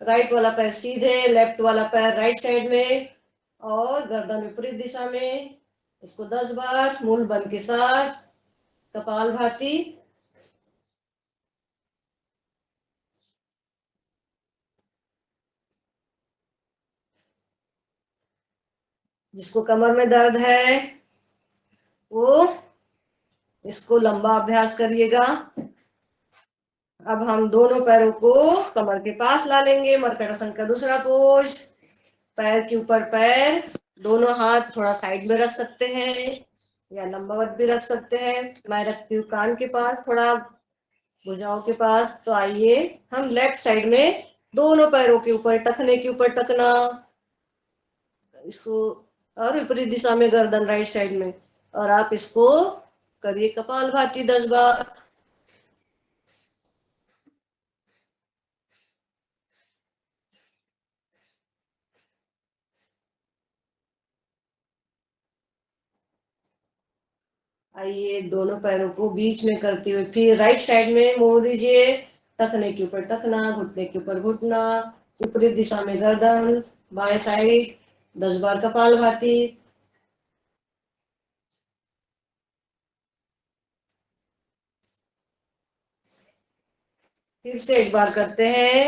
राइट वाला पैर सीधे, लेफ्ट वाला पैर राइट साइड में, और गर्दन विपरीत दिशा में। इसको 10 बार मूल बल के साथ कपालभाति। जिसको कमर में दर्द है वो इसको लंबा अभ्यास करिएगा। अब हम दोनों पैरों को कमर के पास ला लेंगे। मरकटासन का दूसरा पोज, पैर के ऊपर पैर, दोनों हाथ थोड़ा साइड में रख सकते हैं या लंबावत भी रख सकते हैं। मैं रखती हूँ कान के पास, थोड़ा भुजाओं के पास। तो आइए हम लेफ्ट साइड में दोनों पैरों के ऊपर टखने के ऊपर टकना, इसको, और विपरीत दिशा में गर्दन राइट साइड में, और आप इसको करिए कपालभाति 10 बार। आइए दोनों पैरों को बीच में करते हुए फिर राइट साइड में मोड़ दीजिए, टखने के ऊपर टखना, घुटने के ऊपर घुटना, विपरीत दिशा में गर्दन, बाएं साइड 10 बार कपालभाति। फिर से एक बार करते हैं।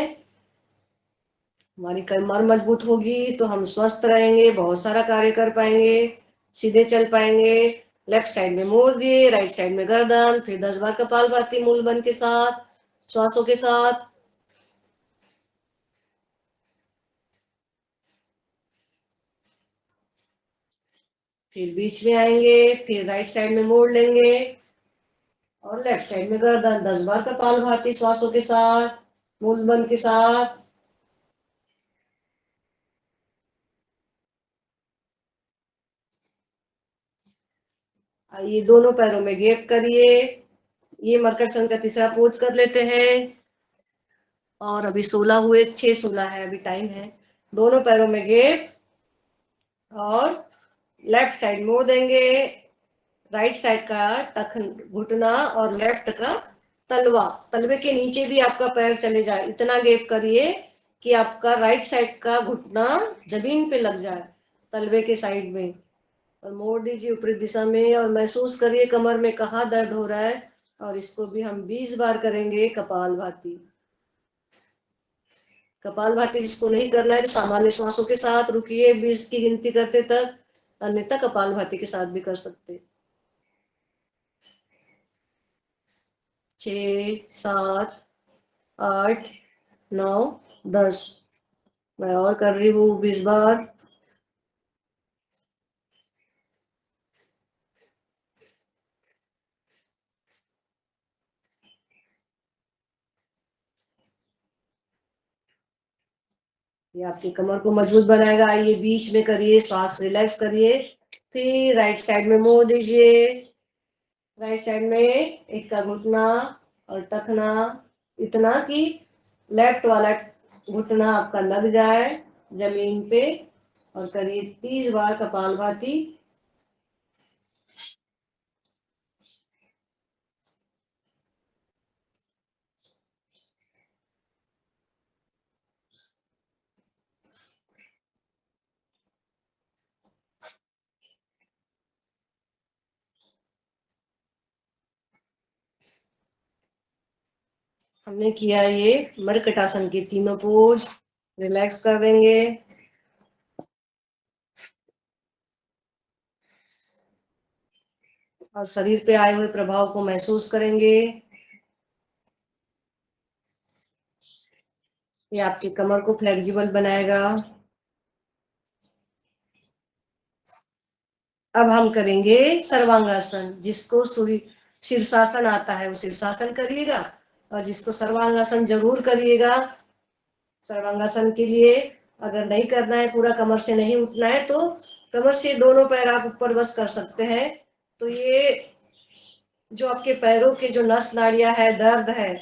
हमारी कमर मजबूत होगी तो हम स्वस्थ रहेंगे, बहुत सारा कार्य कर पाएंगे, सीधे चल पाएंगे। लेफ्ट साइड में मोड़ दिए, राइट साइड में गर्दन, फिर 10 बार कपालभाति मूल बन के साथ, श्वासों के साथ। फिर बीच में आएंगे, फिर राइट साइड में मोड़ लेंगे, और लेफ्ट साइड में गर्दन 10 बार कपालभाति श्वासों के साथ, मूल बन के साथ। आइए दोनों पैरों में गैप करिए। ये मरकटासन का तीसरा पोज कर लेते हैं। और अभी 16 हुए, 6 16 है, अभी टाइम है। दोनों पैरों में गैप, और लेफ्ट साइड मोड़ देंगे, राइट साइड का टखन घुटना, और लेफ्ट का तलवा, तलवे के नीचे भी आपका पैर चले जाए, इतना गैप करिए कि आपका राइट साइड का घुटना जमीन पे लग जाए, तलवे के साइड में। और मोड़ दीजिए ऊपरी दिशा में, और महसूस करिए कमर में कहाँ दर्द हो रहा है। और इसको भी हम 20 बार करेंगे कपालभाति। कपालभाति जिसको नहीं करना है तो सामान्य श्वासों के साथ रुकिए 20 की गिनती करते तक, अन्यथा कपालभाति के साथ भी कर सकते। 6 7 8 9 10। मैं और कर रही हूँ 20 बार। ये आपकी कमर को मजबूत बनाएगा। आइए बीच में करिए, सांस रिलैक्स करिए, फिर राइट साइड में मोड़ दीजिए, राइट साइड में एक का घुटना और टखना, इतना कि लेफ्ट वाला घुटना आपका लग जाए जमीन पे। और करिए 30 बार कपालभाति। हमने किया ये मरकटासन के तीनों पोज। रिलैक्स कर देंगे। और शरीर पे आए हुए प्रभाव को महसूस करेंगे। ये आपकी कमर को फ्लेक्सिबल बनाएगा। अब हम करेंगे सर्वांगासन। जिसको शीर्षासन आता है वो शीर्षासन करिएगा, और जिसको सर्वांगासन जरूर करिएगा। सर्वांगासन के लिए अगर नहीं करना है, पूरा कमर से नहीं उठना है, तो कमर से दोनों पैर आप ऊपर बस कर सकते हैं। तो ये जो आपके पैरों के जो नस नाड़ियां है, दर्द है,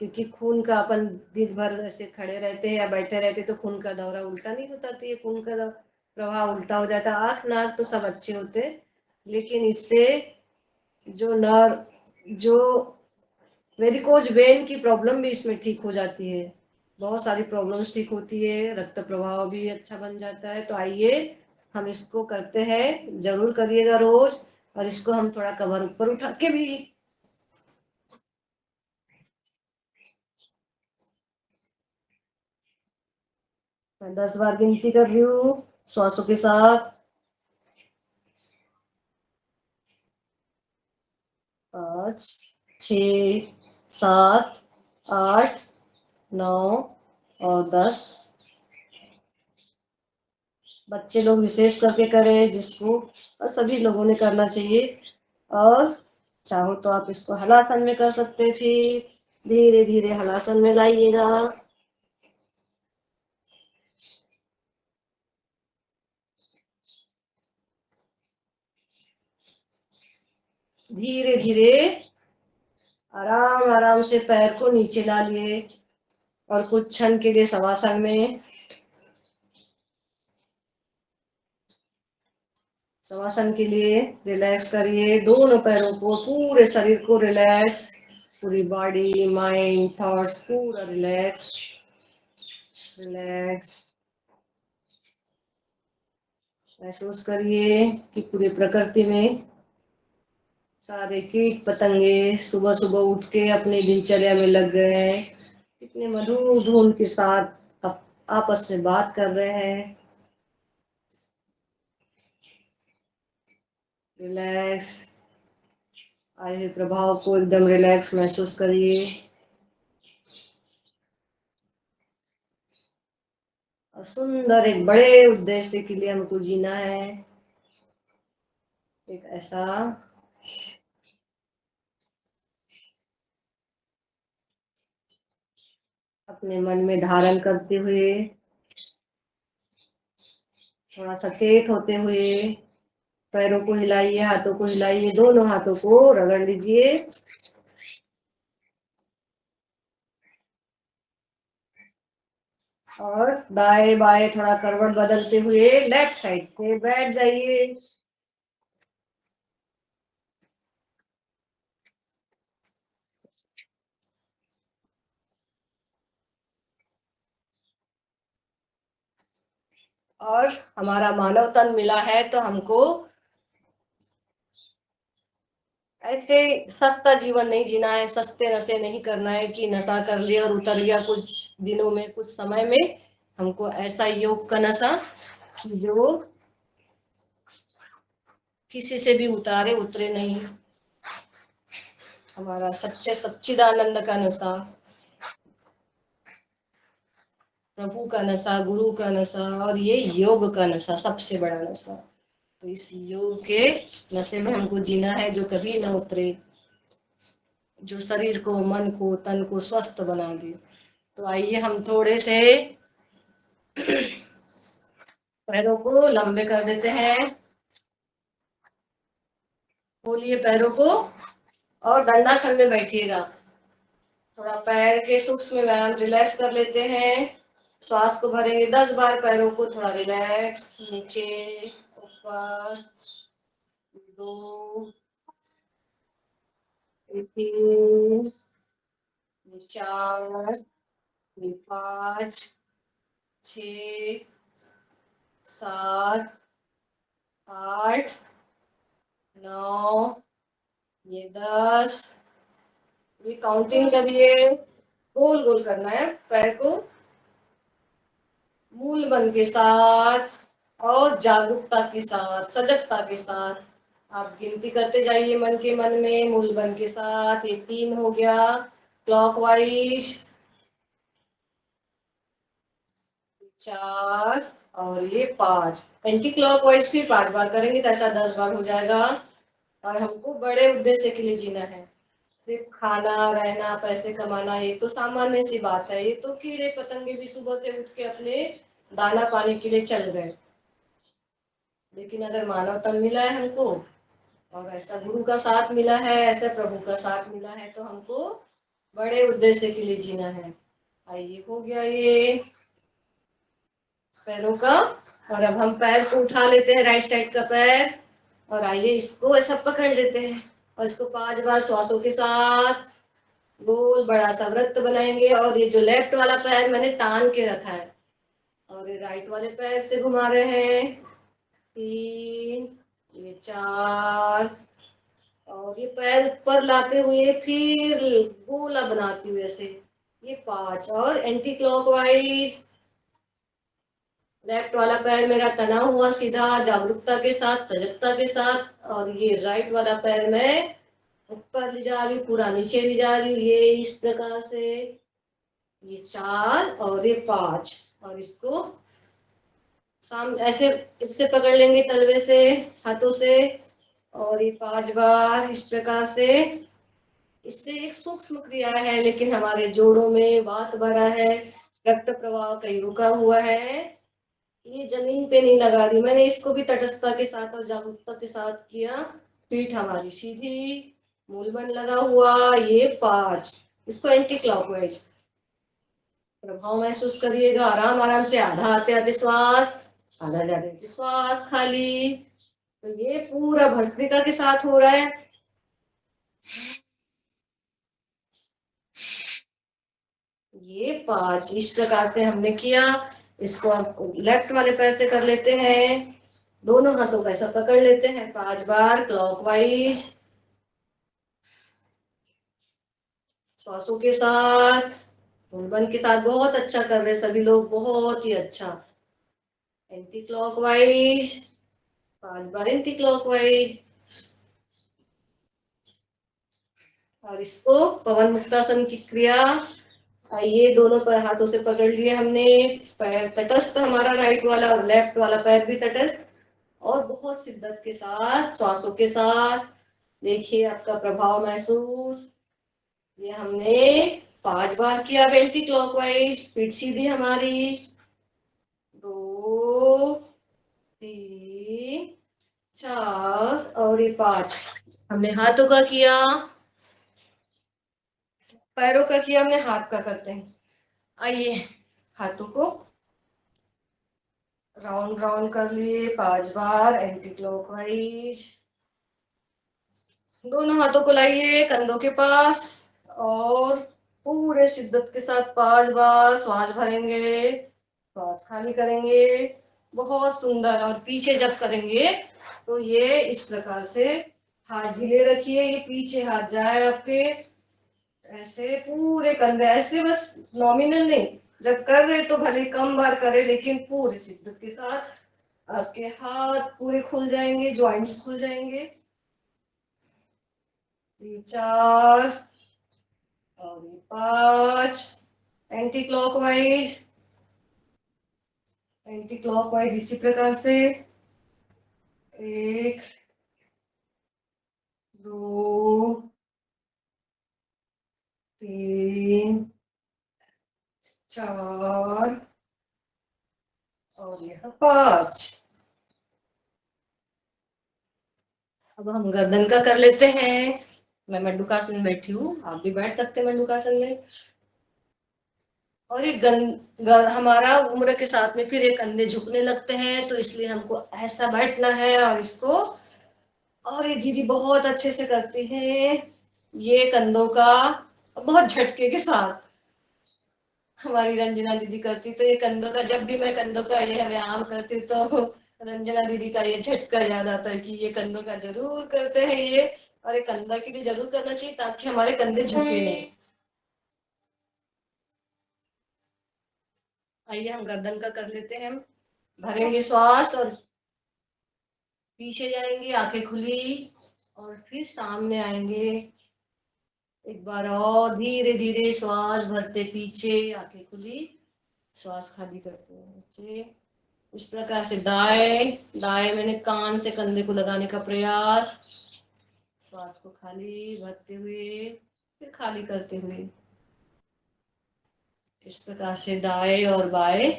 क्योंकि खून का अपन दिन भर ऐसे खड़े रहते हैं या बैठे रहते तो खून का दौरा उल्टा नहीं होता, तो ये खून का प्रवाह उल्टा हो जाता। आँख नाक तो सब अच्छे होते, लेकिन इससे जो नर जो वेरिकोज वेन की प्रॉब्लम भी इसमें ठीक हो जाती है। बहुत सारी प्रॉब्लम्स ठीक होती है, रक्त प्रवाह भी अच्छा बन जाता है। तो आइए हम इसको करते हैं, जरूर करिएगा रोज। और इसको हम थोड़ा कवर ऊपर उठा के भी 10 बार गिनती कर रही हूँ श्वासों के साथ। 5, 6, 7, 8, 9 और 10। बच्चे लोग विशेष करके करें, जिसको और सभी लोगों ने करना चाहिए। और चाहो तो आप इसको हलासन में कर सकते हैं। फिर धीरे धीरे हलासन में लाइएगा। धीरे धीरे आराम आराम से पैर को नीचे डालिए और कुछ क्षण के लिए शवासन में। शवासन के लिए रिलैक्स करिए दोनों पैरों को, पूरे शरीर को रिलैक्स, पूरी बॉडी माइंड थॉट्स पूरा रिलैक्स रिलैक्स। महसूस करिए कि पूरी प्रकृति में सारे कीट पतंगे सुबह सुबह उठ के अपनी दिनचर्या में लग गए हैं, कितने मधुर धुन के साथ आपस में बात कर रहे हैं। रिलैक्स, आए हुए प्रभाव को एकदम रिलैक्स महसूस करिए। और सुंदर एक बड़े उद्देश्य के लिए हमको जीना है, एक ऐसा अपने मन में धारण करते हुए, थोड़ा सचेत होते हुए पैरों को हिलाइए, हाथों को हिलाइए, दोनों हाथों को रगड़ लीजिए। और दाएं बाएं थोड़ा करवट बदलते हुए लेफ्ट साइड पे बैठ जाइए। और हमारा मानव तन मिला है तो हमको ऐसे सस्ता जीवन नहीं जीना है, सस्ते नशे नहीं करना है कि नशा कर लिया और उतर गया कुछ दिनों में, कुछ समय में। हमको ऐसा योग का नशा जो किसी से भी उतारे उतरे नहीं, हमारा सच्चे सच्चिदानंद का नशा, प्रभु का नशा, गुरु का नशा, और ये योग का नशा सबसे बड़ा नशा। तो इस योग के नशे में हमको जीना है जो कभी न उतरे, जो शरीर को मन को तन को स्वस्थ बना दे। तो आइए हम थोड़े से पैरों को लंबे कर देते हैं, खोलिए पैरों को और दंडासन में बैठिएगा। थोड़ा पैर के सूक्ष्म व्यायाम रिलैक्स कर लेते हैं। श्वास को भरेंगे 10 बार, पैरों को थोड़ा रिलैक्स, नीचे ऊपर, 2, 3, 4, 5, 6, 7, 8, 9, ये 10। ये काउंटिंग करिए, गोल गोल करना है पैर को मूल मन के साथ और जागरूकता के साथ, सजगता के साथ। आप गिनती करते जाइए मन के मन में, मूल मन के साथ। ये 3 हो गया क्लॉकवाइज, 4 और ये 5 एंटी क्लॉकवाइज। फिर 5 बार करेंगे तो ऐसा 10 बार हो जाएगा। और हमको बड़े उद्देश्य के लिए जीना है। सिर्फ खाना रहना पैसे कमाना ये तो सामान्य सी बात है, ये तो कीड़े पतंगे भी सुबह से उठ के अपने दाना पाने के लिए चल गए। लेकिन अगर मानव तन मिला है हमको, और ऐसा गुरु का साथ मिला है, ऐसे प्रभु का साथ मिला है, तो हमको बड़े उद्देश्य के लिए जीना है। आइए, हो गया ये पैरों का। और अब हम पैर को उठा लेते हैं, राइट साइड का पैर, और आइए इसको ऐसा पकड़ लेते हैं और इसको 5 बार श्वासों के साथ गोल बड़ा सा वृत्त बनाएंगे। और ये जो लेफ्ट वाला पैर मैंने तान के रखा है और ये राइट वाले पैर से घुमा रहे हैं। 3, ये 4, और ये पैर ऊपर लाते हुए फिर गोला बनाते हुए ऐसे ये 5, और एंटी क्लॉकवाइज। लेफ्ट वाला पैर मेरा तना हुआ सीधा जागरूकता के साथ, सजगता के साथ, और ये राइट वाला पैर मैं ऊपर ले जा रही हूँ, पूरा नीचे ले जा रही हूँ, ये इस प्रकार से। ये 4 और ये 5, और इसको सामने ऐसे इससे पकड़ लेंगे तलवे से, हाथों से, और ये 5 बार इस प्रकार से। इससे एक सूक्ष्म क्रिया है, लेकिन हमारे जोड़ों में वात भरा है, रक्त प्रवाह कहीं रुका हुआ है। ये जमीन पे नहीं लगा रही, मैंने इसको भी तटस्थता के साथ और जागरूकता के साथ किया। पीठ हमारी सीधी, मूलबंध लगा हुआ, ये 5। इसको एंटी क्लॉकवाइज प्रभाव महसूस करिएगा। आराम आराम से, आधा आते आते श्वास, आधा जाते श्वास खाली। तो ये पूरा भस्त्रिका के साथ हो रहा है। ये 5 इस प्रकार से हमने किया। इसको आप लेफ्ट वाले पैर से कर लेते हैं, दोनों हाथों को ऐसा पकड़ लेते हैं 5 बार क्लॉकवाइज श्वासों के साथ, मुंडन के साथ। बहुत अच्छा कर रहे सभी लोग, बहुत ही अच्छा। एंटी क्लॉकवाइज 5 बार एंटी क्लॉकवाइज। और इसको पवन मुक्तासन की क्रिया। आइए, दोनों पर हाथों से पकड़ लिए हमने, पैर तटस्थ हमारा राइट वाला और लेफ्ट वाला पैर भी तटस्थ, और बहुत शिद्दत के साथ श्वासों के साथ देखिए आपका प्रभाव महसूस। ये हमने 5 बार किया एंटी क्लॉकवाइज। पीठ सीधी हमारी, 2, 3, 4, और ये 5 हमने हाथों का किया, पैरों का किया, हमने हाथ का करते हैं। आइए, हाथों को राउंड राउंड कर लिए 5 बार एंटी क्लॉकवाइज। दोनों हाथों को लाइए कंधों के पास, और पूरे शिद्दत के साथ 5 बार श्वास भरेंगे, श्वास खाली करेंगे। बहुत सुंदर। और पीछे जब करेंगे तो ये इस प्रकार से हाथ ढीले रखिए, ये पीछे हाथ जाए आपके, ऐसे पूरे कंधे ऐसे, बस नॉमिनल नहीं। जब कर रहे तो भले कम बार करे, लेकिन पूरी शिद्दत के साथ आपके हाथ पूरे खुल जाएंगे, जॉइंट्स खुल जाएंगे। 4 और 5 एंटी क्लॉकवाइज, एंटी क्लॉकवाइज इसी प्रकार से। 1, 2, 3, 4, और यह 5। अब हम गर्दन का कर लेते हैं। मैं मंडूकासन में बैठी हूँ, आप भी बैठ सकते हैं मंडूकासन में। और ये हमारा उम्र के साथ में फिर ये कंधे झुकने लगते हैं, तो इसलिए हमको ऐसा बैठना है। और इसको, और ये दीदी बहुत अच्छे से करती है ये कंधों का, बहुत झटके के साथ हमारी रंजना दीदी करती। तो ये कंधों का, जब भी मैं कंधों का ये व्यायाम करती तो रंजना दीदी का ये झटका याद आता है कि ये कंधों का जरूर करते हैं ये, और ये कंधा के लिए जरूर करना चाहिए ताकि हमारे कंधे झुके नहीं। आइए, हम गर्दन का कर लेते हैं। भरेंगे श्वास और पीछे जाएंगे, आंखें खुली, और फिर सामने आएंगे। एक बार और धीरे धीरे श्वास भरते पीछे, आंखें खुली, श्वास खाली करते हैं नीचे। इस प्रकार से दाएं दाएं मैंने कान से कंधे को लगाने का प्रयास, श्वास को खाली भरते हुए फिर खाली करते हुए। इस प्रकार से दाएं और बाएं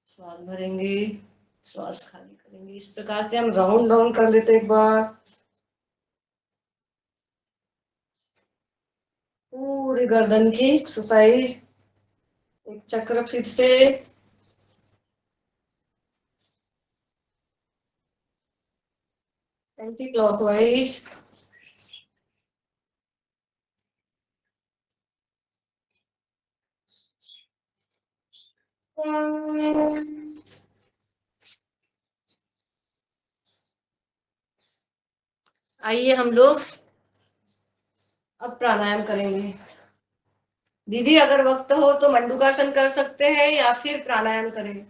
श्वास भरेंगे, श्वास खाली करेंगे। इस प्रकार से हम राउंड डाउन कर लेते एक बार। पूरी गर्दन की एक्सरसाइज। एक चक्र फिर से। Anti clockwise. आइए हम लोग अब प्राणायाम करेंगे। दीदी अगर वक्त हो तो मंडूकासन कर सकते हैं या फिर प्राणायाम करें?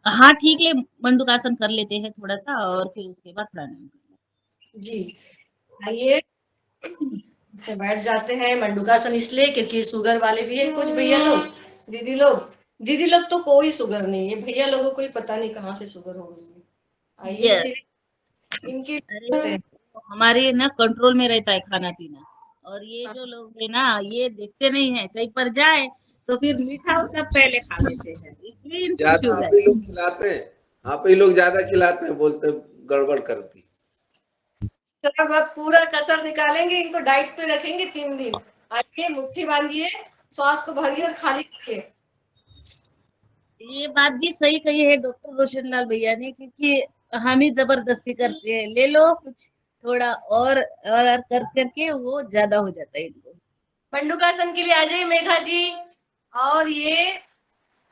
हाँ ठीक है, मंडूकासन कर लेते हैं थोड़ा सा और फिर उसके बाद प्राणायाम। जी आइए से बैठ जाते हैं। मंडूकासन इसलिए क्योंकि शुगर वाले भी है कुछ भैया लोग, दीदी लोग। दीदी लोग तो कोई शुगर नहीं है, भैया लोगों को ही पता नहीं कहाँ से शुगर हो गई है। आइए यस, इसीलिए इनकी अरे हमारे ना कंट्रोल में रहता है खाना पीना, और ये जो लोग है ना ये देखते नहीं है, कहीं पर जाए तो फिर मीठा सब पहले खा लेते हैं, इसलिए इनको ज्यादा आप शुगर। ही लोग खिलाते हैं, आप ही लोग ज्यादा खिलाते हैं, बोलते हैं गड़बड़ करती। तो अब पूरा कसर निकालेंगे, इनको डाइट पे रखेंगे 3 दिन। आइए मुट्ठी बांधिए, श्वास को भरिए और खाली करिए। ये बात भी सही कही है डॉक्टर रोशनलाल भैया ने, क्योंकि हम ही जबरदस्ती करते हैं, ले लो कुछ थोड़ा और कर करके वो ज्यादा हो जाता है इनको। मंडूकासन के लिए आ जाइए मेघा जी। और ये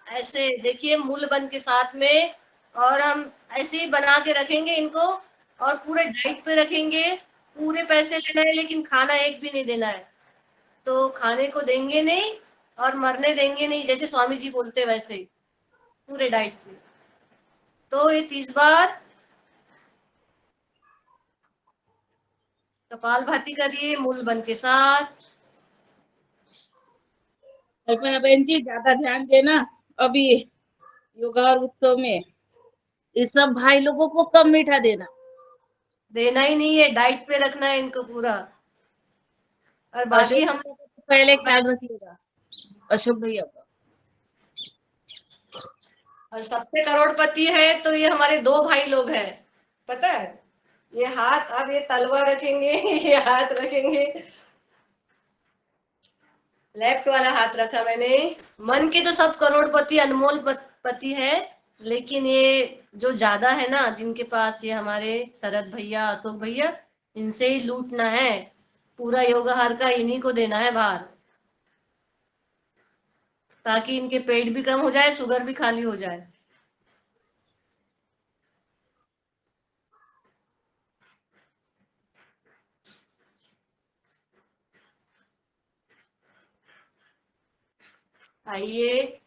ऐसे देखिए मूल बंद के साथ में, और हम ऐसे ही बना के रखेंगे इनको और पूरे डाइट पे रखेंगे। पूरे पैसे लेना है लेकिन खाना एक भी नहीं देना है। तो खाने को देंगे नहीं और मरने देंगे नहीं, जैसे स्वामी जी बोलते वैसे ही पूरे डाइट पे। तो ये 30 बार कपालभाति करिए मूल बंद के साथ। कल्पना बहन जी ज्यादा ध्यान देना अभी योगा और उत्सव में, इस सब भाई लोगों को कम मीठा देना। देना ही नहीं है, डाइट पे रखना है इनको पूरा। और बाकी अशोक हम भैया का तो पहले ख्याल रखिएगा, अशोक भैया का। और सबसे करोड़पति है तो ये हमारे 2 भाई लोग हैं, पता है। ये हाथ, अब ये तलवा रखेंगे ये हाथ रखेंगे। लेफ्ट वाला हाथ रखा मैंने। मन के तो सब करोड़पति अनमोल पति है, लेकिन ये जो ज्यादा है ना जिनके पास, ये हमारे शरद भैया, अशोक भैया, इनसे ही लूटना है। पूरा योगाहार का इन्हीं को देना है भार, ताकि इनके पेट भी कम हो जाए, शुगर भी खाली हो जाए। आइए,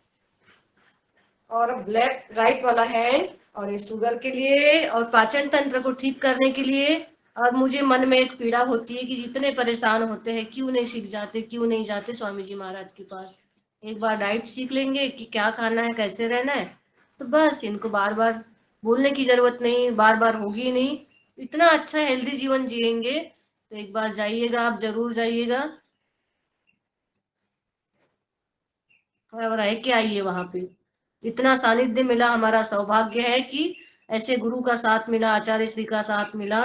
और अब लेफ्ट राइट वाला हैंड, और ये शुगर के लिए और पाचन तंत्र को ठीक करने के लिए। और मुझे मन में एक पीड़ा होती है कि जितने परेशान होते हैं क्यों नहीं सीख जाते, क्यों नहीं जाते स्वामी जी महाराज के पास। एक बार डाइट सीख लेंगे कि क्या खाना है, कैसे रहना है, तो बस इनको बार बार बोलने की जरूरत नहीं, बार बार होगी नहीं। इतना अच्छा हेल्दी जीवन जिएंगे। तो एक बार जाइएगा, आप जरूर जाइएगा और रह के आइए वहां पे। इतना सानिध्य मिला, हमारा सौभाग्य है कि ऐसे गुरु का साथ मिला, आचार्य श्री का साथ मिला।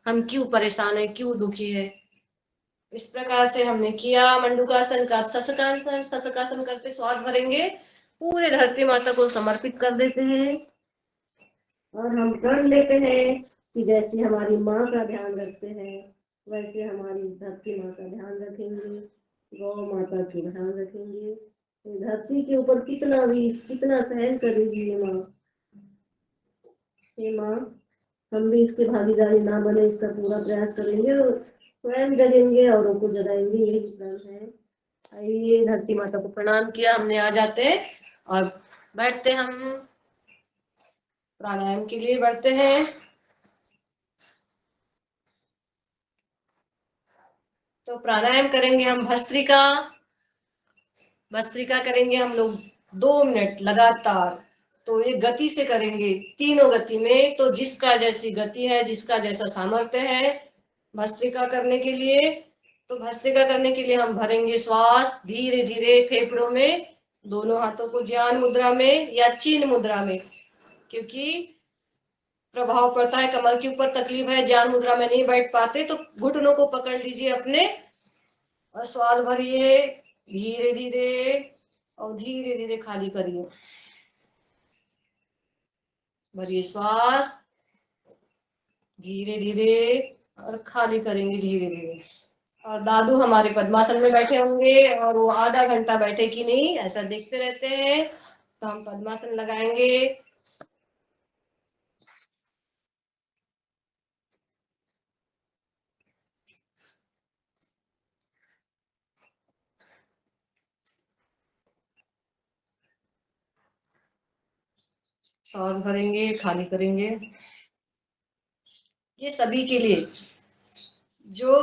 हम क्यों परेशान है, क्यों दुखी है। इस प्रकार से हमने किया मंडूकासन का। शशकासन करते श्वास भरेंगे, पूरे धरती माता को समर्पित कर देते हैं। और हम प्रण लेते हैं कि जैसे हमारी माँ का ध्यान रखते हैं वैसे हमारी धरती माँ का ध्यान रखेंगे, गौ माता का ध्यान रखेंगे। धरती के ऊपर कितना भी, कितना सहन करेगी ये माँ। हे माँ, हम भी इसके भागीदारी ना बने, इसका पूरा प्रयास करेंगे और स्वयं जगेंगे औरों को जगाएंगे, यही प्रण है। आइए धरती माता को प्रणाम किया हमने, आ जाते हैं और बैठते हम प्राणायाम के लिए बैठते हैं। तो प्राणायाम करेंगे हम भस्त्रिका। भस्त्रिका करेंगे हम लोग 2 मिनट लगातार। तो ये गति से करेंगे, तीनों गति में। तो जिसका जैसी गति है, जिसका जैसा सामर्थ्य है भस्त्रिका करने के लिए। तो भस्त्रिका करने के लिए हम भरेंगे श्वास धीरे धीरे फेफड़ों में, दोनों हाथों को ज्ञान मुद्रा में या चीन मुद्रा में, क्योंकि प्रभाव पड़ता है। कमर के ऊपर तकलीफ है, ज्ञान मुद्रा में नहीं बैठ पाते, तो घुटनों को पकड़ लीजिए अपने और श्वास भरिए धीरे धीरे और धीरे धीरे खाली करिए। भरिए श्वास धीरे धीरे और खाली करेंगे धीरे धीरे। और दादू हमारे पद्मासन में बैठे होंगे और वो आधा घंटा बैठे कि नहीं ऐसा देखते रहते हैं। तो हम पद्मासन लगाएंगे। सांस भरेंगे खाली करेंगे। ये सभी के लिए जो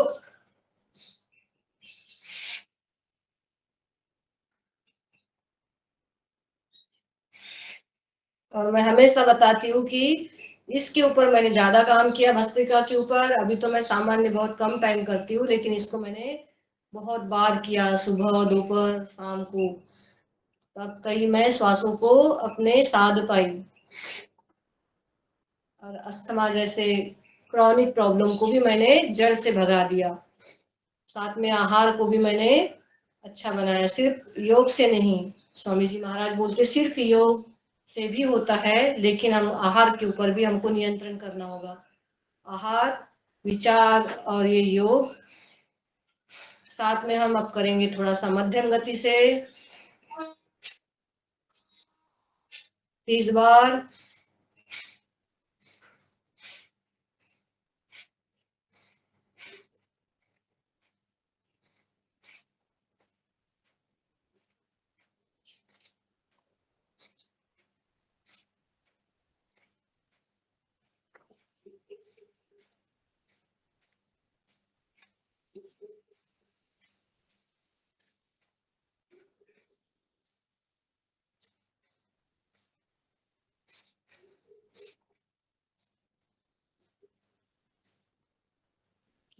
और मैं हमेशा बताती हूँ कि इसके ऊपर मैंने ज्यादा काम किया भस्त्रिका के ऊपर। अभी तो मैं सामान्य बहुत कम टाइम करती हूँ, लेकिन इसको मैंने बहुत बार किया, सुबह दोपहर शाम को। तब कहीं मैं श्वासों को अपने साध पाई और अस्थमा जैसे क्रॉनिक प्रॉब्लम को भी मैंने जड़ से भगा दिया। साथ में आहार को भी मैंने अच्छा बनाया, सिर्फ योग से नहीं। स्वामी जी महाराज बोलते सिर्फ योग से भी होता है, लेकिन हम आहार के ऊपर भी हमको नियंत्रण करना होगा। आहार, विचार और ये योग साथ में हम अब करेंगे थोड़ा सा मध्यम गति से 30 बार।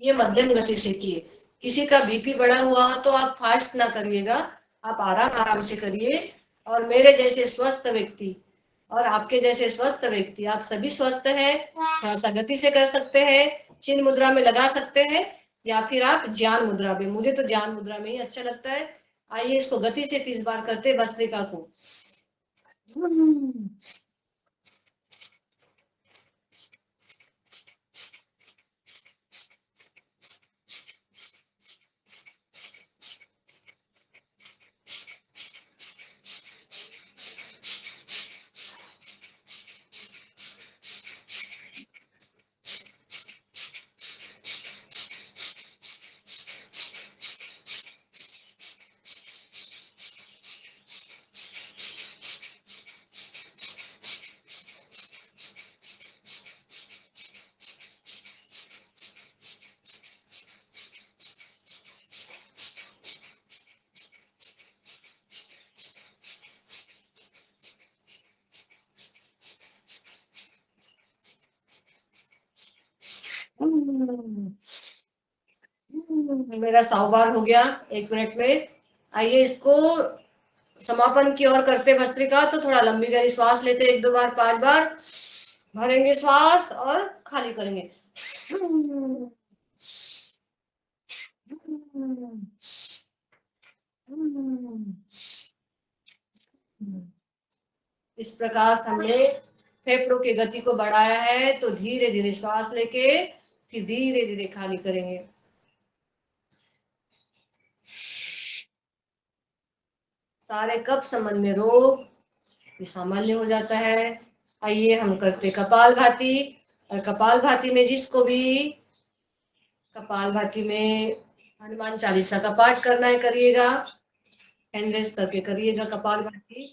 ये मध्यम गति से किए। किसी का बीपी बढ़ा हुआ तो आप फास्ट ना करिएगा, आप आराम आराम से करिए। और मेरे जैसे स्वस्थ व्यक्ति और आपके जैसे स्वस्थ व्यक्ति, आप सभी स्वस्थ हैं, थोड़ा सा गति से कर सकते हैं, चिन्ह मुद्रा में लगा सकते हैं, या फिर आप ज्ञान मुद्रा में। मुझे तो ज्ञान मुद्रा में ही अच्छा लगता है। आइए इसको गति से 30 बार करते भस्त्रिका को। मेरा 100 बार हो गया 1 मिनट में। आइए इसको समापन की ओर करते भस्त्रिका। तो थोड़ा लंबी गहरी श्वास लेते 1 2 बार 5 बार। भरेंगे श्वास और खाली करेंगे। इस प्रकार हमने फेफड़ों की गति को बढ़ाया है। तो धीरे धीरे श्वास लेके फिर धीरे धीरे खाली करेंगे। सारे कफ संबंधी रोग ये सामान्य हो जाता है। आइए हम करते कपालभाति। और कपालभाति में जिसको भी कपालभाति में हनुमान चालीसा का पाठ करना है करिएगा, हैंड रेस करके करिएगा कपालभाति।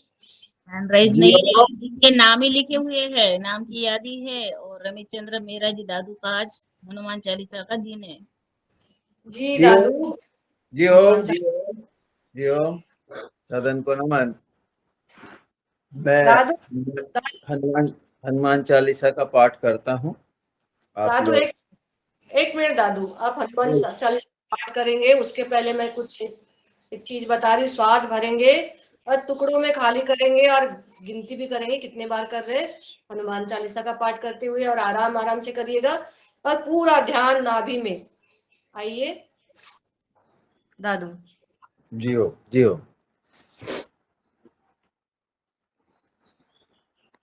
हैंडराइज नहीं है, जिनके नाम ही लिखे हुए हैं, नाम की यादी है। और रमेश चंद्र मेरा जी दादू का आज हनुमान चालीसा का दिन है। जी जी ओम, दादू जी ओम, जी ओम, जी ओम। सदन को नमन। मैं दादू हनुमान हनुमान चालीसा का पाठ करता हूँ। आप दादू लोग एक मिनट दादू, आप हनुमान चालीसा पाठ करेंगे उसके पहले मैं कुछ एक चीज बता रही। श्वास भरेंगे और टुकड़ों में खाली करेंगे और गिनती भी करेंगे कितने बार कर रहे हैं हनुमान चालीसा का पाठ करते हुए। और आराम आराम से करिएगा और पूरा ध्यान नाभि में। आइए दादू। जियो जियो।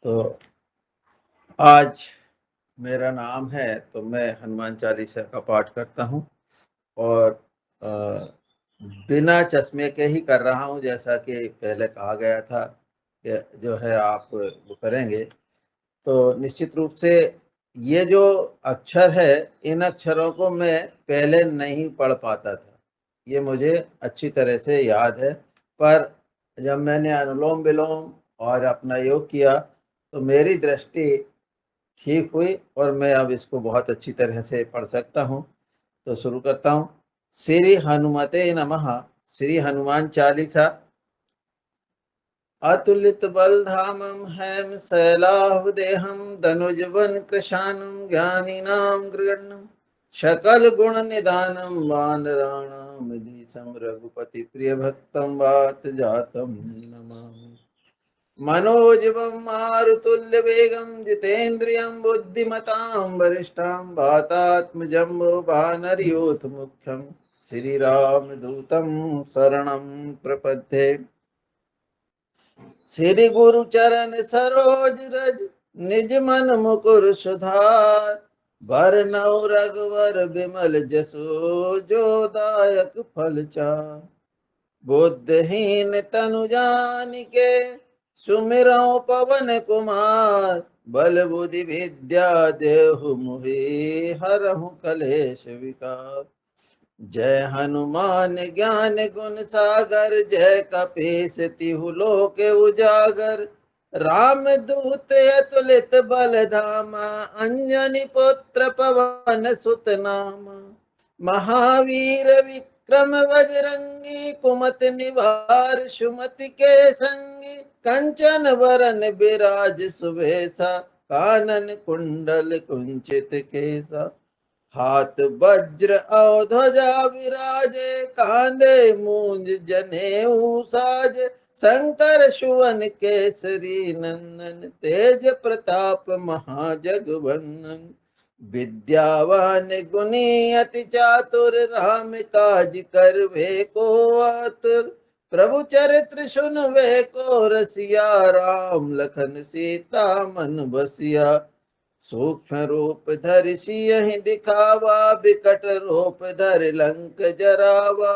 तो आज मेरा नाम है तो मैं हनुमान चालीसा का पाठ करता हूँ और बिना चश्मे के ही कर रहा हूँ, जैसा कि पहले कहा गया था कि जो है आप वो करेंगे। तो निश्चित रूप से ये जो अक्षर है, इन अक्षरों को मैं पहले नहीं पढ़ पाता था, ये मुझे अच्छी तरह से याद है। पर जब मैंने अनुलोम विलोम और अपना योग किया तो मेरी दृष्टि ठीक हुई और मैं अब इसको बहुत अच्छी तरह से पढ़ सकता हूँ। तो शुरू करता हूँ। श्री हनुमते नमः। श्री हनुमान चालीसा। अतुलित बलधामं हैम शैलाहुदेहं धनुजवन कृशानं ज्ञानिनां गृहणं सकल गुण निधानं वानराणां धीशं रघुपति प्रिय भक्तं वात जातं नमामि। मनोजवं मारुतुल्य वेगं जितेन्द्रियं बुद्धिमतां वरिष्ठां वातात्मजं वानरयूथ मुख्यं श्रीरामदूतं शरणं प्रपद्ये। श्री गुरु चरण सरोज रज निज मन मुकुर सुधार बरनउँ रघुवर बिमल जसु जो दायक फल चार। बुद्धिहीन तनु जानिके सुमिरौं पवन कुमार बल बुद्धि विद्या देहु मोहि हरहु कलेश विकार। जय हनुमान ज्ञान गुण सागर जय कपीस तिहु लोक उजागर। राम दूत अतुलित बल धामा अंजनी पुत्र पवन सुत नामा। महावीर विक्रम बजरंगी कुमति निवार सुमति के संगी। कंचन वरन बिराज सुबेसा कानन कुंडल कुंचित केसा। हाथ वज्र और ध्वजा विराजे कांधे मूंज जनेऊ साजे। शंकर सुवन केसरी नंदन तेज प्रताप महाजगवंदन। विद्यावान गुणी अति चातुर राम काज करवे को आतुर। प्रभु चरित्र सुनवे को रसिया राम लखन सीता मन बसिया। सूक्ष्म रूप धरि सियहि दिखावा बिकट रूप धरि लंक जरावा।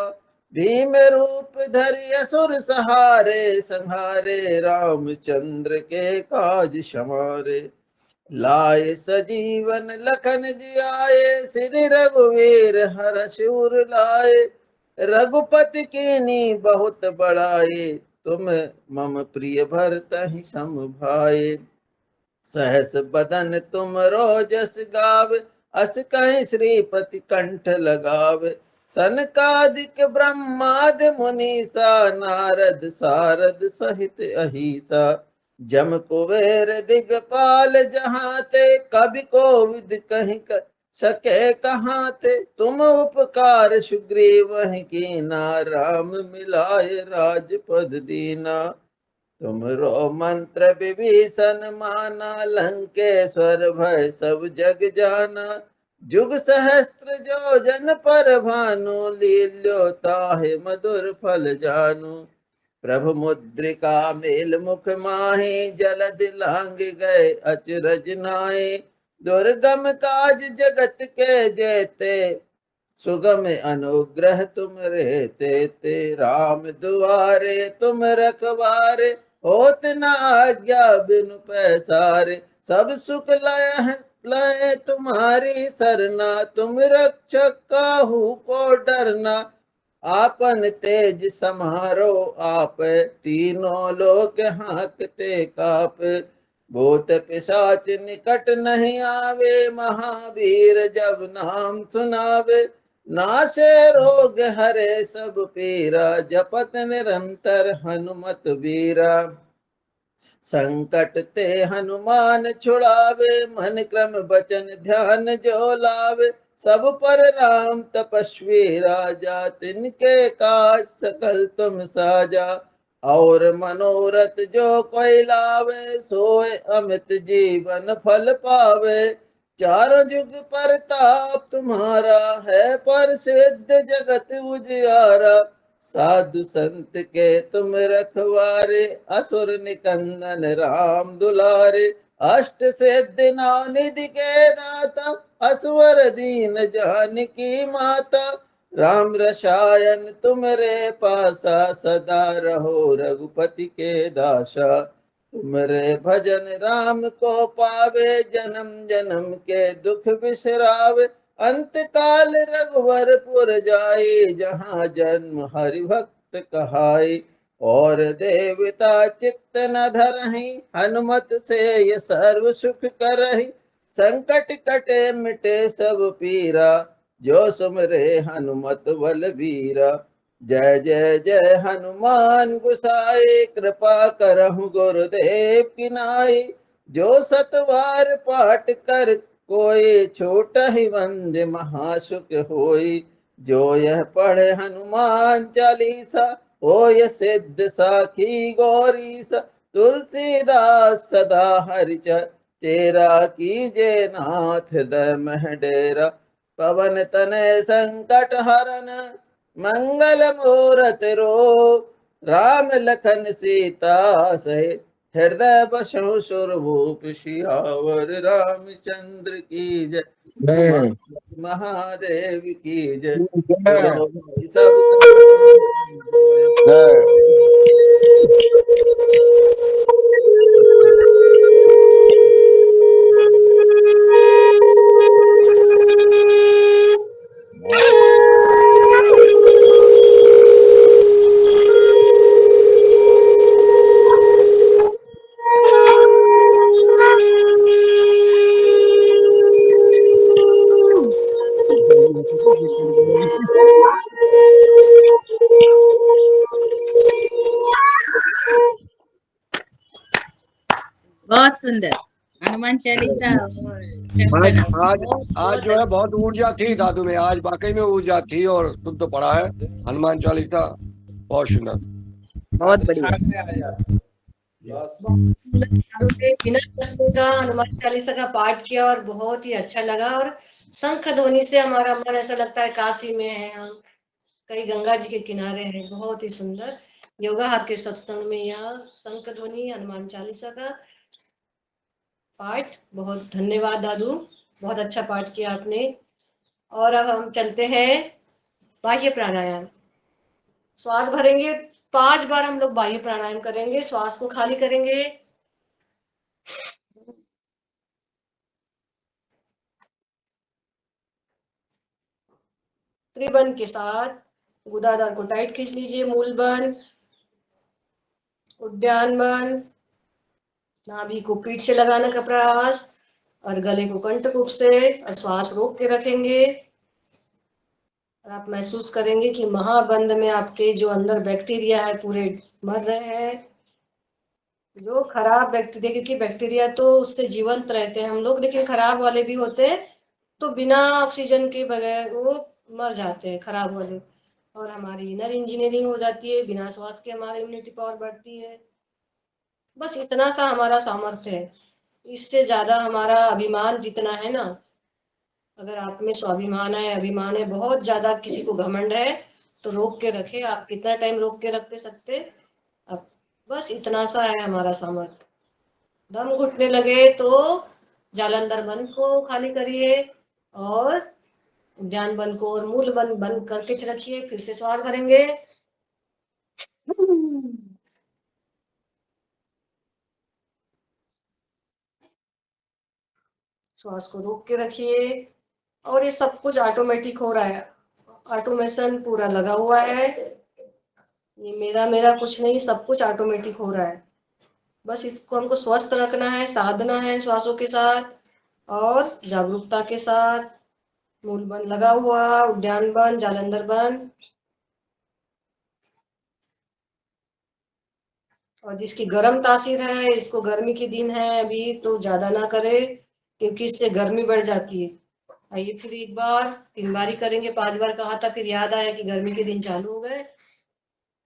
भीम रूप धरि असुर सहारे संहारे रामचंद्र के काज समारे। लाए सजीवन लखन जियाए श्री रघुवीर हर्ष उर लाए। रघुपति कीन्ही बहुत बड़ाई तुम मम प्रिय भरतहि सम भाई। सहस बदन तुम रोजस गाव अस कहीं श्रीपति कंठ लगाव। सनकादिक ब्रह्माद मुनीसा नारद सारद सहित अहिसा। जम कुबेर दिगपाल जहाँ ते कवि कोविद कहीं सके कहाँ ते। तुम उपकार सुग्रीव कीना राम मिलाए राजपद दीना। तुमरो मंत्र विभीषण माना लंकेश्वर भय सब जग जाना। जुग सहस्त्र जो जन पर भानु लील्यो ताहि मधुर फल जानु। प्रभु मुद्रिका मेल मुख माहि जलद लांग गए अचरज नाहि। दुर्गम काज जगत के जेते सुगम अनुग्रह तुम रहते ते। राम दुआरे तुम रखवारे होत न आज्ञा बिनु पैसारे। सब सुख लय तुम्हारी सरना तुम रक्षक काहू को डरना। आपन तेज समारो आप तीनों लोक हाँकते काप। भूत पिशाच निकट नहीं आवे महावीर जब नाम सुनावे। नासे रोग हरे सब पीरा जपत निरंतर हनुमत बीरा। संकट ते हनुमान छुड़ावे मन क्रम बचन ध्यान जो लावे। सब पर राम तपस्वी राजा तिनके काज सकल तुम साजा। और मनोरथ जो कोई लावे सोए अमित जीवन फल पावे। चारों जुग परताप तुम्हारा है, पर सिद्ध जगत उजियारा। साधु संत के तुम रखवारे, असुर निकंदन राम दुलारे। अष्ट सिद्धि नौ निधि के दाता, असवर दीन जानकी माता। राम रसायन तुमरे पासा, सदा रहो रघुपति के दासा। तुमरे भजन राम को पावे, जन्म जन्म के दुख बिसरावे। अंत काल रघुवरपुर जाई, जहाँ जन्म हरि भक्त कहाई। और देवता चित्त न धरहि, हनुमत से ये सर्व सुख करहि। संकट कटे मिटे सब पीरा, जो सुमरे हनुमत बलबीरा। जय जय जय हनुमान गुसाई, कृपा करहु गुरुदेव की नाई। जो सतवार पाठ कर कोई, छोटा ही वंद्य महासुख होई। जो यह पढ़े हनुमान चालीसा, हो यह सिद्ध साखी गौरीसा। तुलसीदास सदा हरिच चेरा, कीजे नाथ हृदय मह डेरा। पवन तनय संकट हरन, मंगल मूरत रो। राम लखन सीता सहित, हृदय बसहु सुरभूप सियावर। रामचंद्र की जय, जय महादेव की जय। जय बोलो भाई सब संतों की जय। बहुत सुंदर हनुमान चालीसा और आज टंकना आज बहुत आज बहुत जो है अच्छा। बहुत ऊर्जा थी दादू में, आज वाकई में ऊर्जा थी और शुद्ध पड़ा है हनुमान चालीसा। बहुत सुंदर। बहुत बढ़िया। बहुत सुंदर दादू ने बिना कसने का हनुमान चालीसा का पाठ किया और बहुत ही अच्छा लगा। और शंख ध्वनि से हमारा मन ऐसा लगता है काशी में है हम, कहीं गंगा जी के किनारे हैं। बहुत ही सुंदर योगा हार के सत्संग में यह शंख ध्वनि हनुमान चालीसा का पाठ। बहुत धन्यवाद दादू, बहुत अच्छा पाठ किया आपने। और अब हम चलते हैं बाह्य प्राणायाम। श्वास भरेंगे 5 बार, हम लोग बाह्य प्राणायाम करेंगे। श्वास को खाली करेंगे, त्रिबंध के साथ गुदादार को टाइट खींच लीजिए। मूल बंद, उद्यान बंद, नाभि को पीठ से लगाने का प्रयास और गले को कंठकूप से, और श्वास रोक के रखेंगे। और आप महसूस करेंगे कि महाबंद में आपके जो अंदर बैक्टीरिया है पूरे मर रहे हैं। जो खराब बैक्टीरिया, क्योंकि बैक्टीरिया तो उससे जीवंत रहते हैं हम लोग, लेकिन खराब वाले भी होते हैं तो बिना ऑक्सीजन के बगैर वो मर जाते हैं, खराब वाले। और हमारी इनर इंजीनियरिंग हो जाती है, बिना श्वास के हमारी इम्यूनिटी पावर बढ़ती है। बस इतना सा हमारा सामर्थ्य है, इससे ज्यादा हमारा अभिमान जितना है ना, अगर आप में स्वाभिमान है, अभिमान है, बहुत ज्यादा किसी को घमंड है तो रोक के रखे। आप कितना टाइम रोक के रखते सकते? अब बस इतना सा है हमारा सामर्थ्य। दम घुटने लगे तो जालंधर बंद को खाली करिए और उद्यान बंद को और मूल बंद बंद करके रखिए। फिर से श्वास भरेंगे, श्वास को रोक के रखिए। और ये सब कुछ ऑटोमेटिक हो रहा है, ऑटोमेशन पूरा लगा हुआ है। ये मेरा मेरा कुछ नहीं, सब कुछ ऑटोमेटिक हो रहा है। बस इसको हमको स्वस्थ रखना है, साधना है श्वासों के साथ और जागरूकता के साथ। मूल बंद लगा हुआ, उद्यान बंद, जालंधर बंद। और जिसकी गर्म तासीर है, इसको गर्मी के दिन है अभी, तो ज्यादा ना करे क्योंकि इससे गर्मी बढ़ जाती है। आइए फिर एक बार 3 बार ही करेंगे, 5 बार कहा था, फिर याद आया कि गर्मी के दिन चालू हो गए।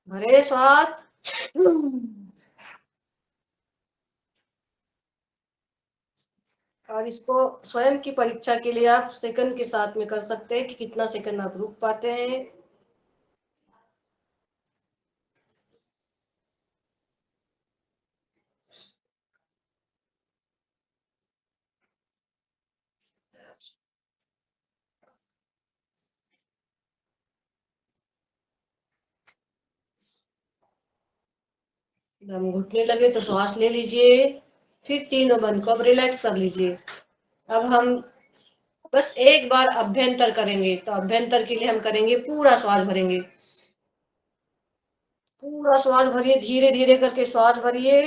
भरे श्वास, और इसको स्वयं की परीक्षा के लिए आप सेकंड के साथ में कर सकते हैं कि कितना सेकंड आप रुक पाते हैं। दम घुटने लगे तो श्वास ले लीजिए, फिर तीनों बंद को अब रिलैक्स कर लीजिए। अब हम बस एक बार अभ्यंतर करेंगे, तो अभ्यंतर के लिए हम करेंगे पूरा श्वास भरेंगे, पूरा श्वास भरिए, धीरे धीरे करके श्वास भरिए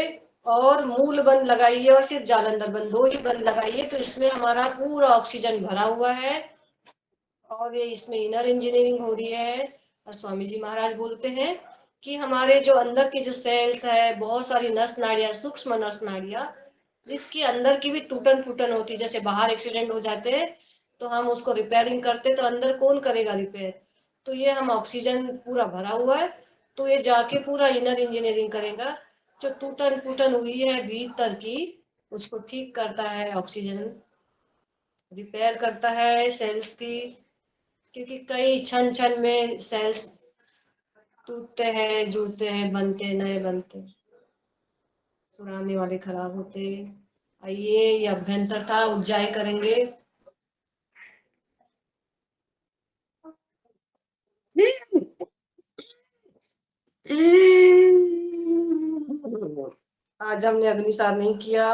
और मूल बंद लगाइए और सिर्फ जालंधर बंद, दो ही बंद लगाइए। तो इसमें हमारा पूरा ऑक्सीजन भरा हुआ है और ये इसमें इनर इंजीनियरिंग हो रही है। और स्वामी जी महाराज बोलते हैं कि हमारे जो अंदर की जो सेल्स है, बहुत सारी नस नाड़ियां, सूक्ष्म नस नाड़ियां, जिसकी अंदर की भी टूटन फूटन होती है, जैसे बाहर एक्सीडेंट हो जाते हैं तो हम उसको रिपेयरिंग करते, तो अंदर कौन करेगा रिपेयर? तो ये हम ऑक्सीजन पूरा भरा हुआ है, तो ये जाके पूरा इनर इंजीनियरिंग करेगा। जो टूटन फूटन हुई है भीतर की, उसको ठीक करता है ऑक्सीजन, रिपेयर करता है सेल्स की, क्योंकि कई क्षण क्षण में सेल्स टूटते हैं, जुड़ते हैं, बनते हैं, नए बनते हैं, पुराने वाले खराब होते हैं। आइए, ये अभ्यंतर था, उज्जाई करेंगे। आज हमने अग्निसार नहीं किया,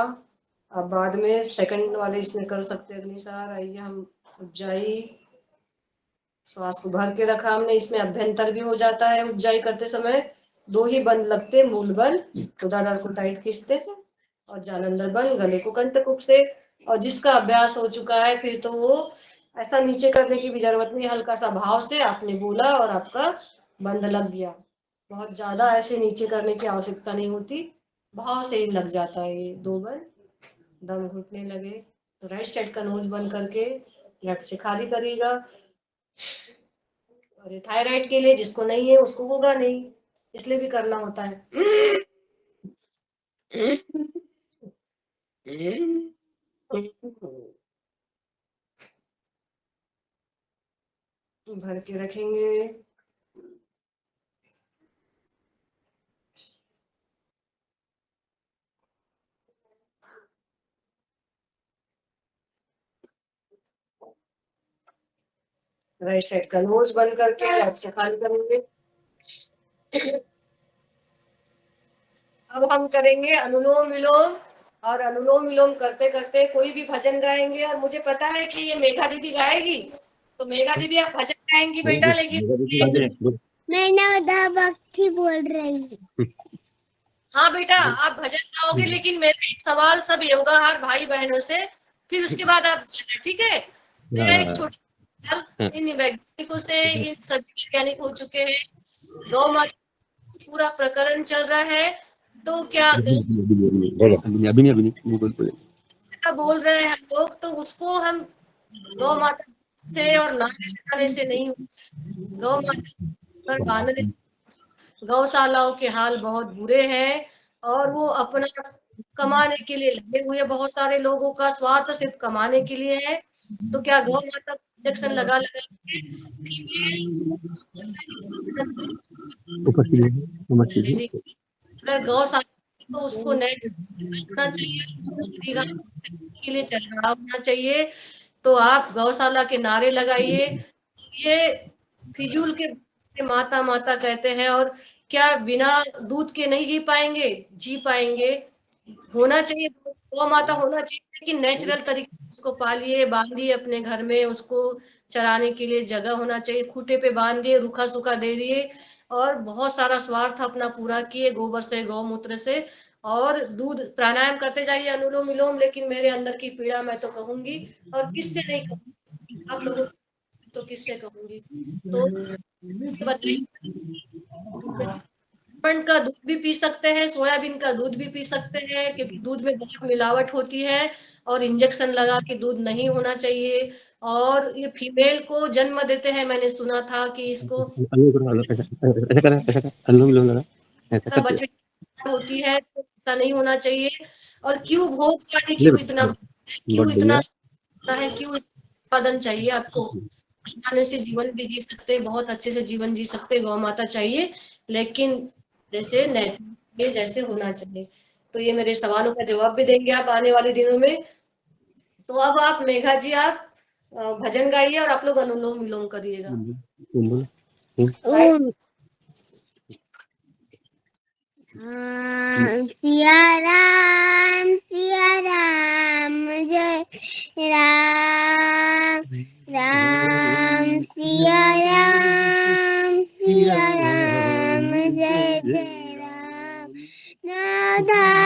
अब बाद में सेकंड वाले इसमें कर सकते हैं अग्निसार। आइए हम उज्जाई, श्वास को भर के रखा हमने, इसमें अभ्यंतर भी हो जाता है। उज्जाई करते समय दो ही बंद लगते, मूल बंद उदाहरण को टाइट खींचते हैं और जालंधर बंद गले को कंठकुप से। और जिसका अभ्यास हो चुका है फिर तो वो ऐसा नीचे करने की भी जरूरत नहीं, हल्का सा भाव से आपने बोला और आपका बंद लग गया। बहुत ज्यादा ऐसे नीचे करने की आवश्यकता नहीं होती, भाव से ही लग जाता है ये दो बंद। दम घुटने लगे तो राइट साइड का नोज बंद करके लेफ्ट से खाली करिएगा। और ये थायराइड के लिए, जिसको नहीं है उसको होगा नहीं, इसलिए भी करना होता है। भर के रखेंगे। राइट साइड का नोज बंद करके लेफ्ट से खाली करेंगे। अब हम करेंगे अनुलोम विलोम, और अनुलोम विलोम करते करते कोई भी भजन गाएंगे। और मुझे पता है कि ये मेघा दीदी गाएगी, तो मेघा दीदी आप भजन गाएंगी बेटा, लेकिन मैं नवदा भक्ति बोल रही हूँ। हाँ बेटा आप भजन गाओगे, लेकिन मेरा एक सवाल सब योगाहार भाई बहनों से, फिर उसके बाद आप गाना, ठीक है? मेरा एक छोटा सवाल इन वैज्ञानिकों से, इन सभी वैज्ञानिक हो चुके हैं, गौ माता पूरा प्रकरण चल रहा है, तो क्या बोल रहे हैं हम लोग, तो उसको हम गौ माता से और नारे लगाने से नहीं होगा। गौ माता पर बांधने से गौशालाओं के हाल बहुत बुरे हैं, और वो अपना कमाने के लिए लगे हुए, बहुत सारे लोगों का स्वार्थ सिर्फ कमाने के लिए है। तो क्या गौ माता को इंजेक्शन लगा लगा के फीमेल अगर गौशाला तो उसको नेचुरल होना चाहिए, के लिए चलना होना चाहिए। तो आप गौशाला के नारे लगाइए। ये फिजूल के माता माता कहते हैं, और क्या बिना दूध के नहीं जी पाएंगे? जी पाएंगे। होना चाहिए, गौ माता होना चाहिए, लेकिन नेचुरल तरीके से उसको पालिए, बांधिए अपने घर में, उसको चराने के लिए जगह होना चाहिए, खूटे पे बांध दिए, रूखा सूखा दे दिए, और बहुत सारा स्वार्थ अपना पूरा किए गोबर से, गौमूत्र से, और दूध प्राणायाम करते जाइए, अनुलोम विलोम। लेकिन मेरे अंदर की पीड़ा मैं तो कहूंगी, और किससे नहीं कहूंगी, आप लोगों से तो किससे कहूंगी? तो बताइए, आलमंड का दूध भी पी सकते हैं, सोयाबीन का दूध भी पी सकते हैं, क्योंकि दूध में बहुत मिलावट होती है, और इंजेक्शन लगा के दूध नहीं होना चाहिए। और ये फीमेल को जन्म देते हैं, मैंने सुना था कि इसको का बछड़ी होती है, तो ऐसा नहीं होना चाहिए। और क्यों भोग आदि क्यों इतना क्यों बहुत इतना बढ़िया। है, क्यों उत्पादन चाहिए आपको? खाने से जीवन भी जी सकते, बहुत अच्छे से जीवन जी सकते, गौ माता चाहिए, लेकिन जैसे नेचुरल जैसे होना चाहिए। तो ये मेरे सवालों का जवाब भी देंगे आप आने वाले दिनों में। तो अब आप मेघा जी, आप भजन गाइए और आप लोग अनुलोम विलोम करिएगा। बोलो। ओम सिया राम जय राम राम सिया राम जय जय राम। राधा